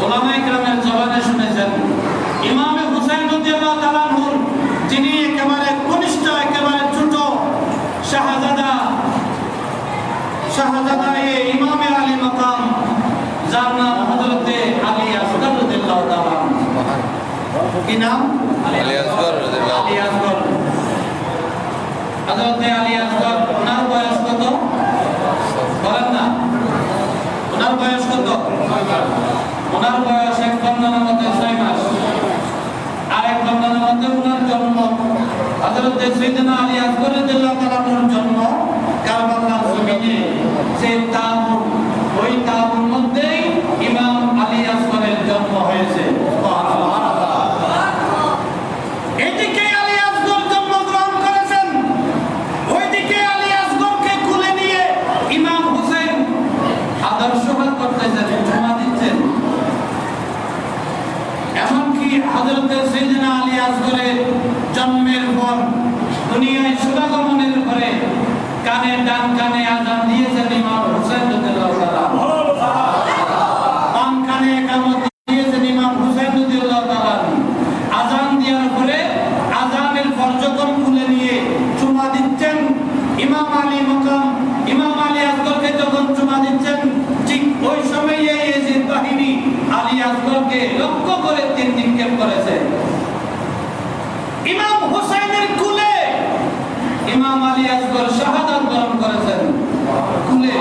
ওলামায়ে কেরামের জবানে শুনেছেন, ইমামে হুসাইন রাদিয়াল্লাহু তাআলা আনহু, যিনি একেবারে কনিষ্ঠ, একেবারে ছোট শাহজাদা ইমামে আলী মাকাম, যার নাম হযরতে আলী আসগর রাদিয়াল্লাহু তাআলা। কি নাম? আলী আসগর রাদিয়াল্লাহু তাআলা। হযরতে আলী আসগর, ওনার বয়স কত বলেন না? ওনার বয়স কত? ওনার বয়স এক বর্ণনার মধ্যে 6 মাস, আর এক বর্ণনার মধ্যে ওনার জন্ম, হযরত সাইয়েদনা আলী আসগর রাদিয়াল্লাহু তাআলার জন্ম কারবালার জমিনে। সেই তাবুর, ওই তাবুর মধ্যেই ইমাম আলী আসগরের জন্ম হয়েছে। এদিকে আলী আসগর জন্মগ্রহণ করেছেন, ওইদিকে আলী আসগরকে কোলে নিয়ে ইমাম হুসাইন আদর্শবাদ করতেছেন, জমা দিচ্ছেন। এমনকি হযরত সাইয়েদনা আলী আসগরের জন্মের পর দুনিয়ায় শুভাগমনের পরে ডান কানে আযান দিয়েছেন ইমাম হুসাইন রাদিয়াল্লাহু তাআলা, বাম কানে ইকামত দিয়েছেন ইমাম হুসাইন রাদিয়াল্লাহু তাআলা। আযান দেওয়ার পরে আযানের পর যখন খুলে নিয়ে চুমা দিচ্ছেন ইমাম আলী মাকাম, ইমাম আলী আসগরকে যখন চুমা দিচ্ছেন, ঠিক ওই সময়ে ইয়াজিদ বাহিনী আলী আসগরকে লক্ষ্য করে তীর নিক্ষেপ করেছে। ইমাম হুসাইনের কুলে ইমাম আলী আসগর শাহাদাত বরণ করেছেন কুলে।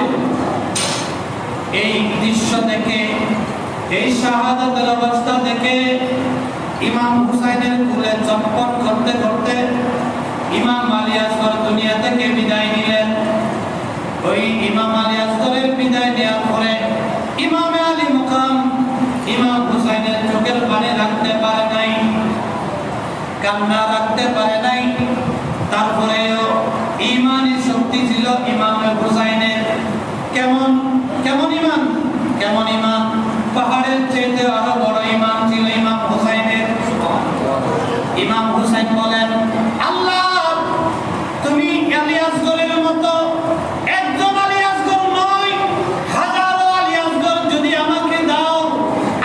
এই দৃশ্য দেখে, এই শাহাদাতের অবস্থা দেখে ইমাম হুসাইনের কুলে চম্পট করতে করতে ইমাম আলী আসগর দুনিয়া থেকে বিদায় নিলেন। ওই ইমাম আলী আসগরের বিদায় নেওয়ার পরে ইমাম আলী মুকাম ইমাম হুসাইনের চোখের পানি রাখতে পারে নাই, কান্না রাখতে পারে নাই। তারপরেও ইমানি শক্তি ছিল ইমাম হুসাইনের। কেমন কেমন ইমান, কেমন ইমান! পাহাড়ের চাইতে আরো বড় ইমান ছিল ইমাম হুসাইনের। ইমাম হুসাইন বলেন, আল্লাহ তুমি আলী আসগরের মতো একজন আলী আসগর নয়, হাজারো আলী আসগর যদি আমাকে দাও,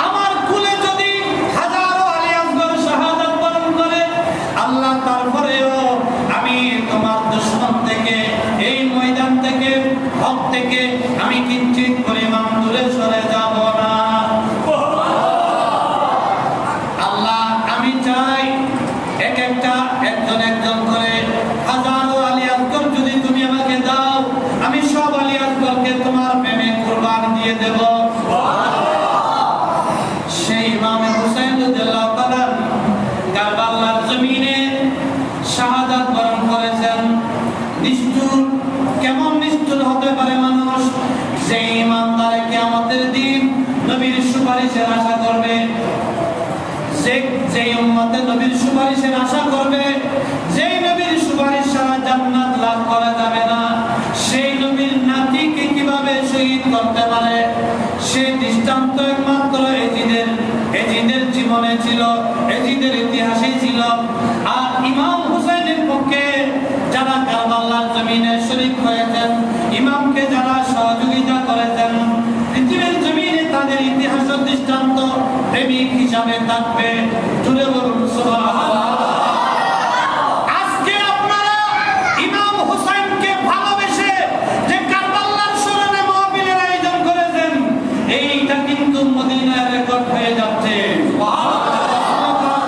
আমার কুলে যদি হাজারো আলী আসগর শাহাদাত বরণ করে, আল্লাহ তারপরেও আমি তোমার দুশমন থেকে, এই ময়দান থেকে, হক থেকে আমি কিঞ্চিত পরিমাণ দূরে সরে যাব না। আল্লাহ আমি চাই এক একটা একজন একজন করে হাজারো আলী আসগর যদি তুমি আমাকে দাও, আমি সব আলী আসগরকে তোমার প্রেমে কুরবান দিয়ে দেব। সেই ইমাম হুসাইন রাদিয়াল্লাহু তাআলা কারবালার জমিনে শাহাদাত বরণ করেছেন। নিষ্ঠুর, কেমন নিষ্ঠুর হতে পারে মানুষ যে ইমানদার কিয়ামতের দিন নবীর সুপারিশের আশা করবে, যে উম্মতে নবীর সুপারিশের আশা করবে, যেই নবীর সুপারিশ ছাড়া জান্নাত লাভ করা যাবে না, সেই নবীর নাতিকে কিভাবে শহীদ করতে পারে, সেই দৃষ্টান্ত একমাত্র এজিদের জীবনে ছিল, এজিদের ইতিহাসে ছিল। আর ইমাম হুসাইনের পক্ষে যারা কারবালার জমিনে শরীক হয়েছেন, ইমামকে যারা সহযোগিতা করেছেন, পৃথিবীর জমিনে তাদের ইতিহাস দৃষ্টান্ত প্রেমিক হিসাবে থাকবে। জুড়ে বলুন সুবহানাল্লাহ। আজকে আপনারা ইমাম হুসাইনকে ভালোবেসে যে কারবালার স্মরণে মাহফিলের আয়োজন করেছেন, এইটা কিন্তু মদিনার রেকর্ড হয়ে যাচ্ছে।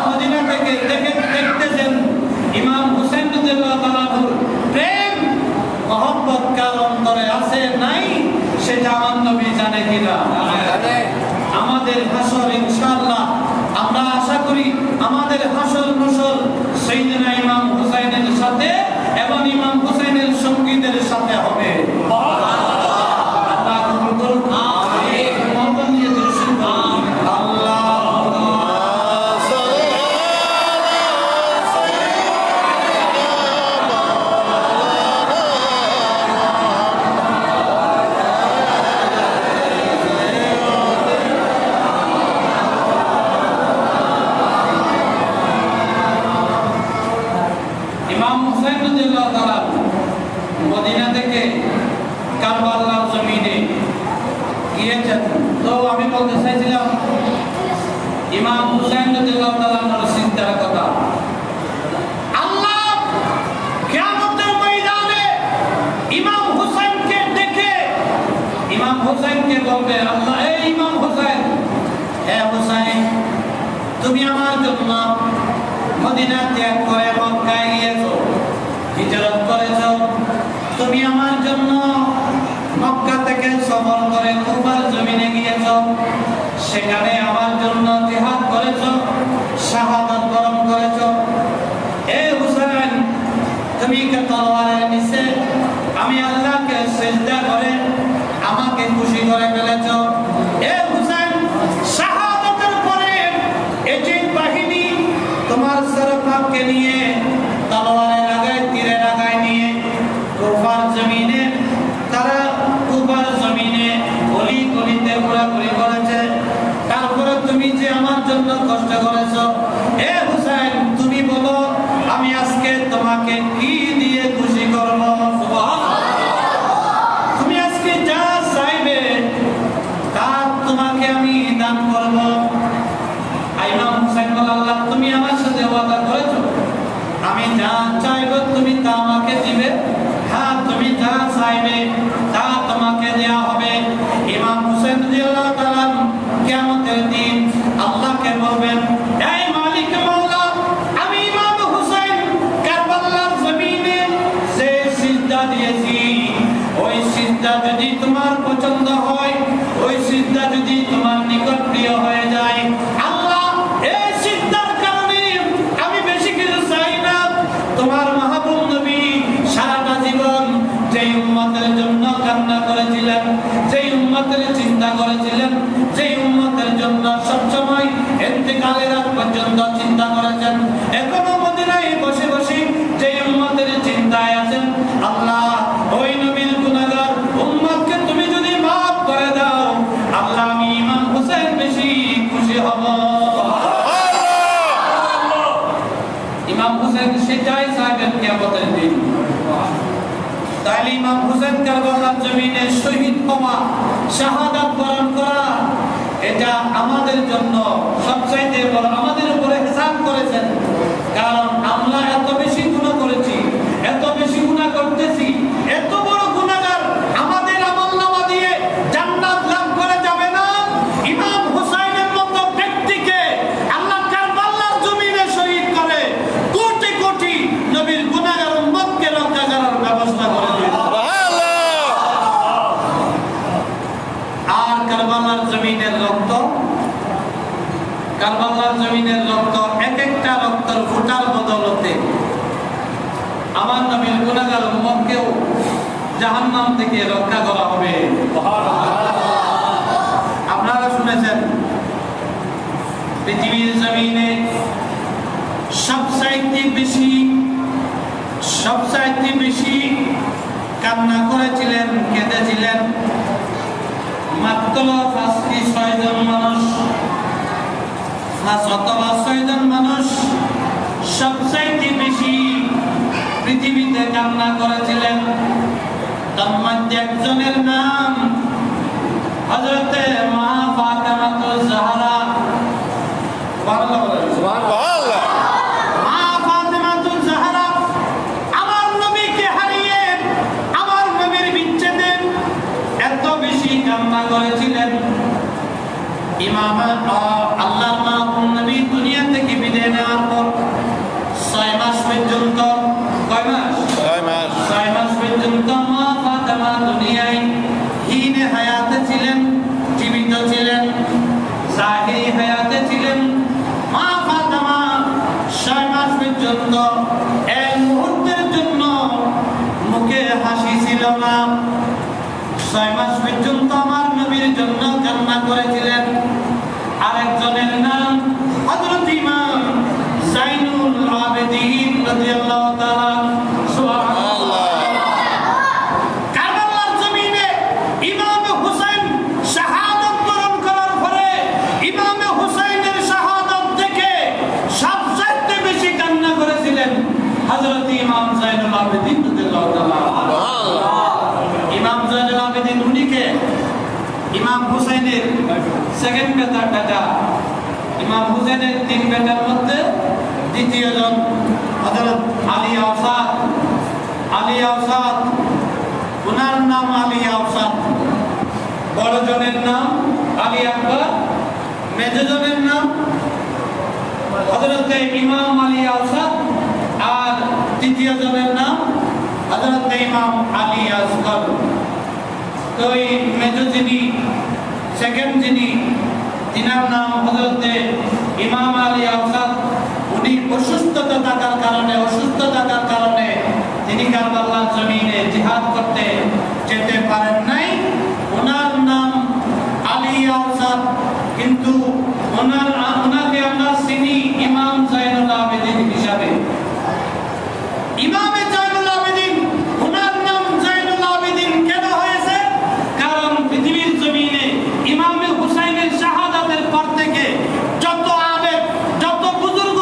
মদিনা থেকে দেখতেছেন ইমাম হুসাইন রাদিয়াল্লাহু তাআলা প্রেম মহব্বত কার অন্তরে আছে নাই, সেটা আমার নবী জানে কিনা? আমাদের হাসর ইনশাআল্লাহ আমরা আশা করি আমাদের হাসর নসর সাইয়েদনা ইমাম হুসাইনের সাথে এবং ইমাম হুসাইনের সঙ্গীদের সাথে হবে। আল্লাহ কবুল করুন। আমিন। মহব্বত নিয়ে দরুদ পড়ুন। আল্লাহুম্মা ইমাম হুসাইন রাদিয়াল্লাহু তাআলা মদিনা থেকে কারবালার জমিনে গিয়েছেন। তো আমি বলতে চাইছিলাম ইমাম হুসাইন রাদিয়াল্লাহু তাআলার চিন্তার কথা। আল্লাহ কিয়ামতের ময়দানে ইমাম হুসাইনকে দেখে ইমাম হুসাইনকে বলবে, আল্লাহ এই ইমাম হুসাইন, হে হুসাইন তুমি আমার জন্য মদিনা ত্যাগ করে মক্কায় গিয়েছো, হিজরত করেছো, তুমি আমার জন্য মক্কা থেকে সফর করে কুফার জমিনে গিয়েছো, সেখানে আমার জন্য জিহাদ করেছো, শাহাদাত বরণ করেছো। এ হুসাইন তুমি কি তলোয়ারের নিচে আমি আল্লাহকে সিজদা করে আমাকে খুশি করে ফেলেছো? এ হুসাইন শাহাদাতের পরে এজিদ বাহিনী তোমার সরফাকে নিয়ে তলোয়ারের আগায় তীরের আগায় নিয়ে কুফার জমিনে, তারা কুফার জমিনে গলি গলিতে ঘোরাঘুরি করেছে। তারপরে তুমি যে আমার জন্য কষ্ট করেছো, এ হুসাইন তুমি বলো আমি আজকে তোমাকে কি দিয়ে খুশি করব? তুমি আজকে যা চাইবে তা তোমাকে আমি দান করব। ইমাম হুসাইন বলে, আল্লাহ তুমি আমার সাথে ওয়াদা করেছো, আমি যা চাইবো তুমি তা আমাকে দিবে। হ্যাঁ, তুমি যা চাইবে তা তোমাকে দেয়া হবে। ইমাম হুসাইন রাদিয়াল্লাহু তাআলা কিয়ামতের দিন আল্লাহকে বলবেন, এই মালিক মাওলা, আমি ইমাম হুসাইন কারবালার জমিনে যে সিজদা দিয়েছি, ওই সিজদা যদি তোমার পছন্দ হয়, ওই সিজদা যদি তোমার নিকট প্রিয় হয়ে যায়, আল্লাহ এই সিজদার কারণে আমি বেশি কিছু চাই না, তোমার মাহবুব নবী সারাটা জীবন যে উম্মতের জন্য করেছিলেন, যে উম্মতের জন্য সবসময় ইন্তেকালের আগ পর্যন্ত চিন্তা করেছেন, এখনো মদিনায় বসে বসে যে উম্মতের চিন্তায় আছেন, আল্লাহ ওই নবীর গুনাহগার উম্মতকে তুমি যদি মাফ করে দাও, আল্লাহ আমি ইমাম হোসেন বেশি খুশি হব। ইমাম হোসেন সেটাই চাইবেন কিয়ামতের দিন। তাইলে ইমাম হোসেন কারবালার জমিনে শহীদ হওয়া, শাহাদাত বরণ করা, এটা আমাদের জন্য সবচাইতে বড়, আমাদের উপরে হিসাব করেছেন। কারণ আমরা এত বেশি গুনাহ করেছি, এত বেশি গুনাহ করতেছি, এত বড় গুনাহগার, আমাদের আমলনামা দিয়ে জান্নাত লাভ করা যাবে না। ইমাম হুসাইনের মতো ব্যক্তিকে আল্লাহ কারবালার জমিনে শহীদ করে কোটি কোটি নবীর গুনাহগার উম্মতকে রক্ষা করার ব্যবস্থা করে দিয়েছেন। আর কারবালার জমিনের রক্ত, কারবালার জমিনের রক্ত, এক একটা রক্তের ফোঁটার বদলতে আমার নবীর গুনাহগার উম্মতকেও জাহান্নাম থেকে রক্ষা করা হবে। আপনারা শুনেছেন পৃথিবীর জমিনে সবচাইতে বেশি কান্না করেছিলেন, কেঁদেছিলেন মাত্র 5-6 জন মানুষ, 5 অথবা 6 জন মানুষ সবচাইতে বেশি পৃথিবীতে কান্না করেছিলেন। তার মধ্যে একজনের নাম হযরতে মা ফাতেমাতুজ জাহরা। সুবহানাল্লাহ। মা ফাতেমাতুজ জাহরা আমার নবীকে হারিয়ে, আমার নবীর বিচ্ছেদে এত বেশি কান্না করেছিলেন। ইমাম আল্লাহর মা নবী দুনিয়া থেকে বিদায় নেওয়ার পর 6 মাস পর্যন্ত, কয় মাস? 6 মাস পর্যন্ত মা ফাতেমা দুনিয়ায় হীনে হায়াতে ছিলেন, জীবিত ছিলেন, জাহিরি হায়াতে ছিলেন। মা ফাতেমা 6 মাস পর্যন্ত এক মুহূর্তের জন্য মুখে হাসি ছিল না। 6 মাস পর্যন্ত আমার নবীর জন্য কান্না করেছিলেন। আরেকজনের নাম হযরত ইমাম জাইনুল আবেদিন রাদিয়াল্লাহু তাআলা। সুবহানাল্লাহ। কারবালার জমিনে ইমাম হুসাইন শাহাদাত বরণ করার পরে ইমাম হুসাইনের শাহাদাত দেখে সবচেয়ে বেশি কান্না করেছিলেন হযরত ইমাম জাইনুল আবেদিন রাদিয়াল্লাহু তাআলা। ইমাম জাইনুল আবেদিন উনিকে ইমাম হুসাইনের সেকেন্ড বেটা। ইমাম হুসাইনের 3 বেটার মধ্যে দ্বিতীয় জন হযরত আলী আওসাদ। আলী আওসাদ, ওনার নাম আলী আওসাদ। বড় জনের নাম আলী আকবর, মেজ জনের নাম হযরত ইমাম আলী আওসাদ, আর তৃতীয় জনের নাম হযরত ইমাম আলী আসগর। তো এই মেজ যিনি, সেকেন্ড যিনি, তিনার নাম হযরত ইমাম আলী আওসাদ। উনি অসুস্থতা থাকার কারণে তিনি কারবালার জমিনে জিহাদ করতে যেতে পারেন নাই। ওনার নাম আলী আওসাদ, কিন্তু ওনাকে আমরা চিনি ইমাম জাইনুল আবেদিন হিসাবে। ইমামে জাইনুল আবেদিন, ওনার নাম জাইনুল আবেদিন কেন হয়েছে? কারণ পৃথিবীর জমিনে ইমামে হুসাইনের শাহাদাতের পর থেকে যত আবেদ, যত বুজুর্গ,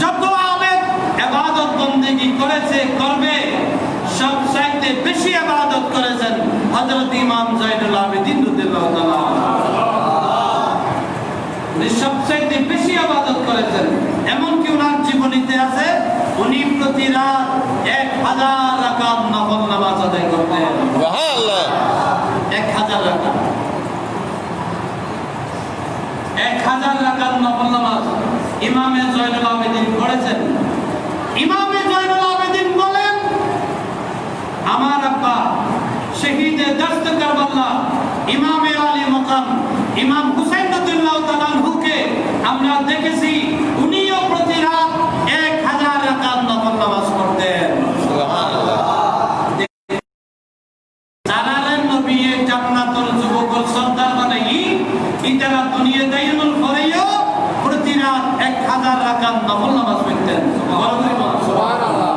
যত আবেদ ইবাদত বন্দেগী করেছে, করবে, সবচাইতে বেশি ইবাদত করেছেন হযরত ইমাম জাইনুল আবেদিন রাদিয়াল্লাহু তাআলা। উনি সবচাইতে বেশি ইবাদত করেছেন। এমনকি ওনার জীবনীতে আছে উনি প্রতি রাত 1000 রাকাত নফল নামাজ আদায় করতেন। সুবহানাল্লাহ। 1000 রাকাত, 1000 রাকাত নফল নামাজ ইমামে জয়নুল আবেদিন পড়েছেন। ইমামে জয়নুল আবেদিন বলেন, আমার আব্বা শহীদে দস্ত কারবালা ইমামে আলী মাকাম ইমাম হুসাইন রাদিয়াল্লাহু তাআলা আনহুকে আমরা দেখেছি, উনিও প্রতি রাত 1000 রাকাত নফল নামাজ পড়তেন। সুবহানাল্লাহ। জানালেন নবী জান্নাতুল যুবক ইতারা দুনিয়া দাইনুল ফরাইয়া প্রতি রাত 1000 রাকাত নফল নামাজ পড়তেন। সুবহানাল্লাহ।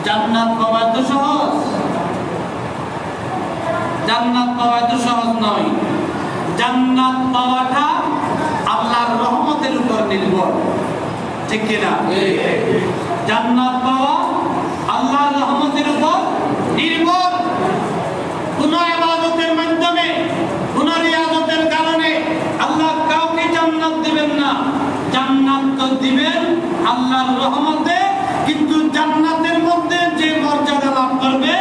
জান্নাত পাওয়া তো সহজ, জান্নাত পাওয়া তো সহজ নয়। জান্নাত পাওয়াটা আল্লাহর রহমতের উপর নির্ভর, ঠিক কিনা? জান্নাত পাওয়া আল্লাহর রহমতের উপর নির্ভর। কোন ইবাদতের মাধ্যমে, কোন রিয়াজতের কারণে আল্লাহ কাউকে জান্নাত দিবেন না। জান্নাত তো দিবেন আল্লাহর রহমতে, কিন্তু জান্নাতের মধ্যে যে মর্যাদা লাভ করবে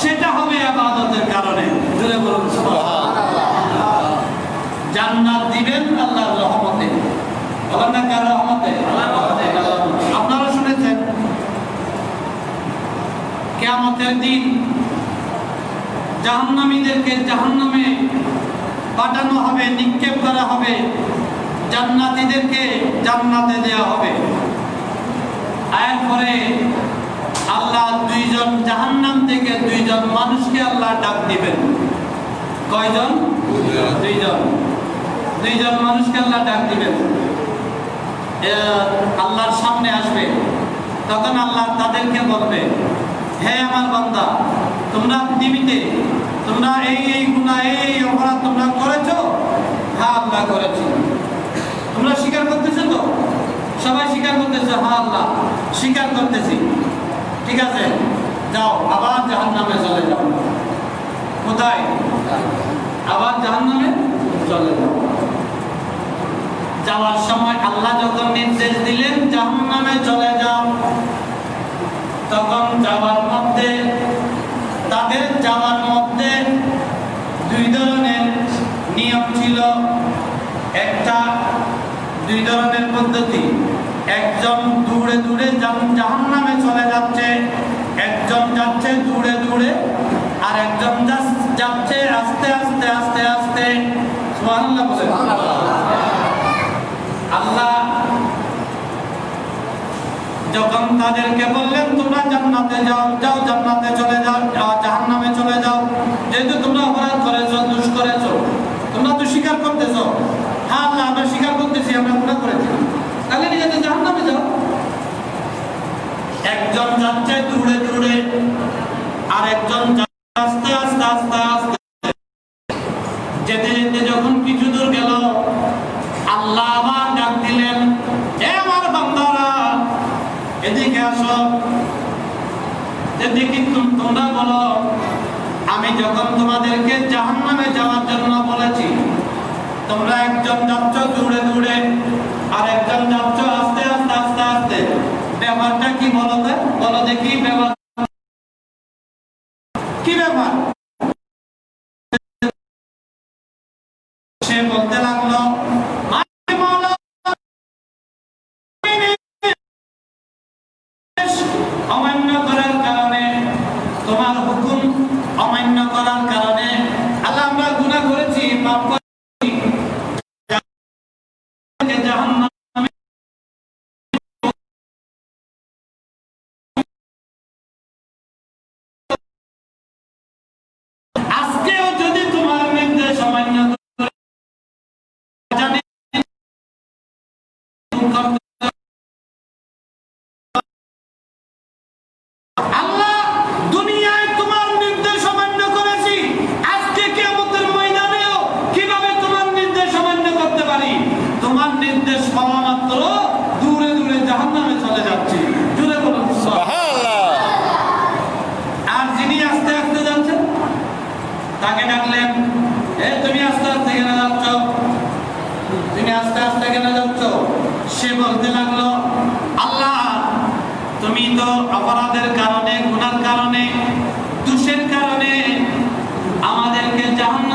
সেটা হবে ইবাদতের কারণে। জোরে বলুন সুবহানাল্লাহ। জান্নাত দিবেন আল্লাহর রহমতে, বলেন না কার রহমতে? আল্লাহর রহমতে। আপনারা শুনেছেন কিয়ামতের দিন জাহান্নামীদেরকে জাহান্নামে পাঠানো হবে, নিক্ষেপ করা হবে, জান্নাতীদেরকে জান্নাতে দেওয়া হবে। এরপরে আল্লাহ দুইজন জাহান্নাম থেকে দুইজন মানুষকে আল্লাহ ডাক দিবেন। কয়জন? দুইজন মানুষকে আল্লাহ ডাক দিবেন, আল্লাহর সামনে আসবে। তখন আল্লাহ তাদেরকে বলবে, হে আমার বান্দা, তোমরা পৃথিবীতে তোমরা এই গুনাহ এই অপরাধ তোমরা করেছো? হ্যাঁ আল্লাহ করেছি। তোমরা স্বীকার করতেছো তো? সবাই স্বীকার করতেছো? হ্যাঁ আল্লাহ স্বীকার করতেছি। ঠিক আছে, যাও আবার জাহান্নামে চলে যাও। কোথায়? আবার জাহান্নামে চলে যাও। যাওয়ার সময় আল্লাহ যখন নির্দেশ দিলেন জাহান্নামে চলে যাও, তখন যাওয়ার মধ্যে তাদের যাওয়ার মধ্যে দুই ধরনের নিয়ম ছিল। দুই ধরনের পদ্ধতি। একজন দূরে দূরে জাহান্নামে চলে যাচ্ছে, একজন যাচ্ছে দূরে দূরে, আর একজন যাচ্ছে আস্তে আস্তে আস্তে আস্তে। সুবহানাল্লাহ বলেন। আল্লাহ যখন তাদেরকে বললেন তোমরা জান্নাতে যাও, যাও জান্নাতে চলে যাও, জাহান্নামে চলে যাও, যেহেতু তোমরা অপরাধ করেছো, দোষ করেছো, তোমরা তো স্বীকার করতেছো। হ্যাঁ আল্লাহ আমরা স্বীকার করতেছি, আমরা গুনাহ করেছি, তাহলে নিজেদের জাহান্নামে যাও। একজন যাচ্ছে দূরে দূরে, আর একজন আস্তে আস্তে আস্তে আস্তে। যেতে যেতে যখন কিছু দূর গেল, আল্লাহ আবার ডাক দিলেন, হে আমার বান্দারা এদিকে আসো। দেখি তোমরা বলো, আমি যখন তোমাদেরকে জাহান্নামে যাওয়ার জন্য বলেছি, তোমরা একজন যাচ্ছ দূরে দূরে, আর একজন যাচ্ছ আস্তে আস্তে আস্তে আস্তে, ব্যাপারটা কি বলো? বলো দেখি ব্যাপার কি? ব্যাপার সে বলতে লাগলো, অমান্য করার কারণে, তোমার হুকুম অমান্য করার কারণে আল্লাহ আমরা গুনাহ করেছি, পাপ করেছি। জাহান্নামে আজকেও যদি তোমার নির্দেশ অমান্য করে জানি আল্লাহ দুনিয়ায় তোমার নির্দেশ অমান্য করেছি, আজকে কিয়ামতের ময়দানেও কিভাবে তোমার নির্দেশ অমান্য করতে পারি? তোমার নির্দেশ পাওয়া মাত্র দূরে দূরে জাহান্নামে চলে যাচ্ছি। জোরে বলুন সুবহানাল্লাহ। আর যিনি আস্তে আস্তে যাচ্ছেন তাকে ডাকলেন, এ তুমি আস্তে আস্তে কেন যাচ্ছ? তুমি আস্তে আস্তে কেন যাচ্ছ? সে বলতে লাগলো, আল্লাহ তুমি তো অপরাধের কারণে, গুনার কারণে, দোষের কারণে আমাদেরকে জাহান্নামে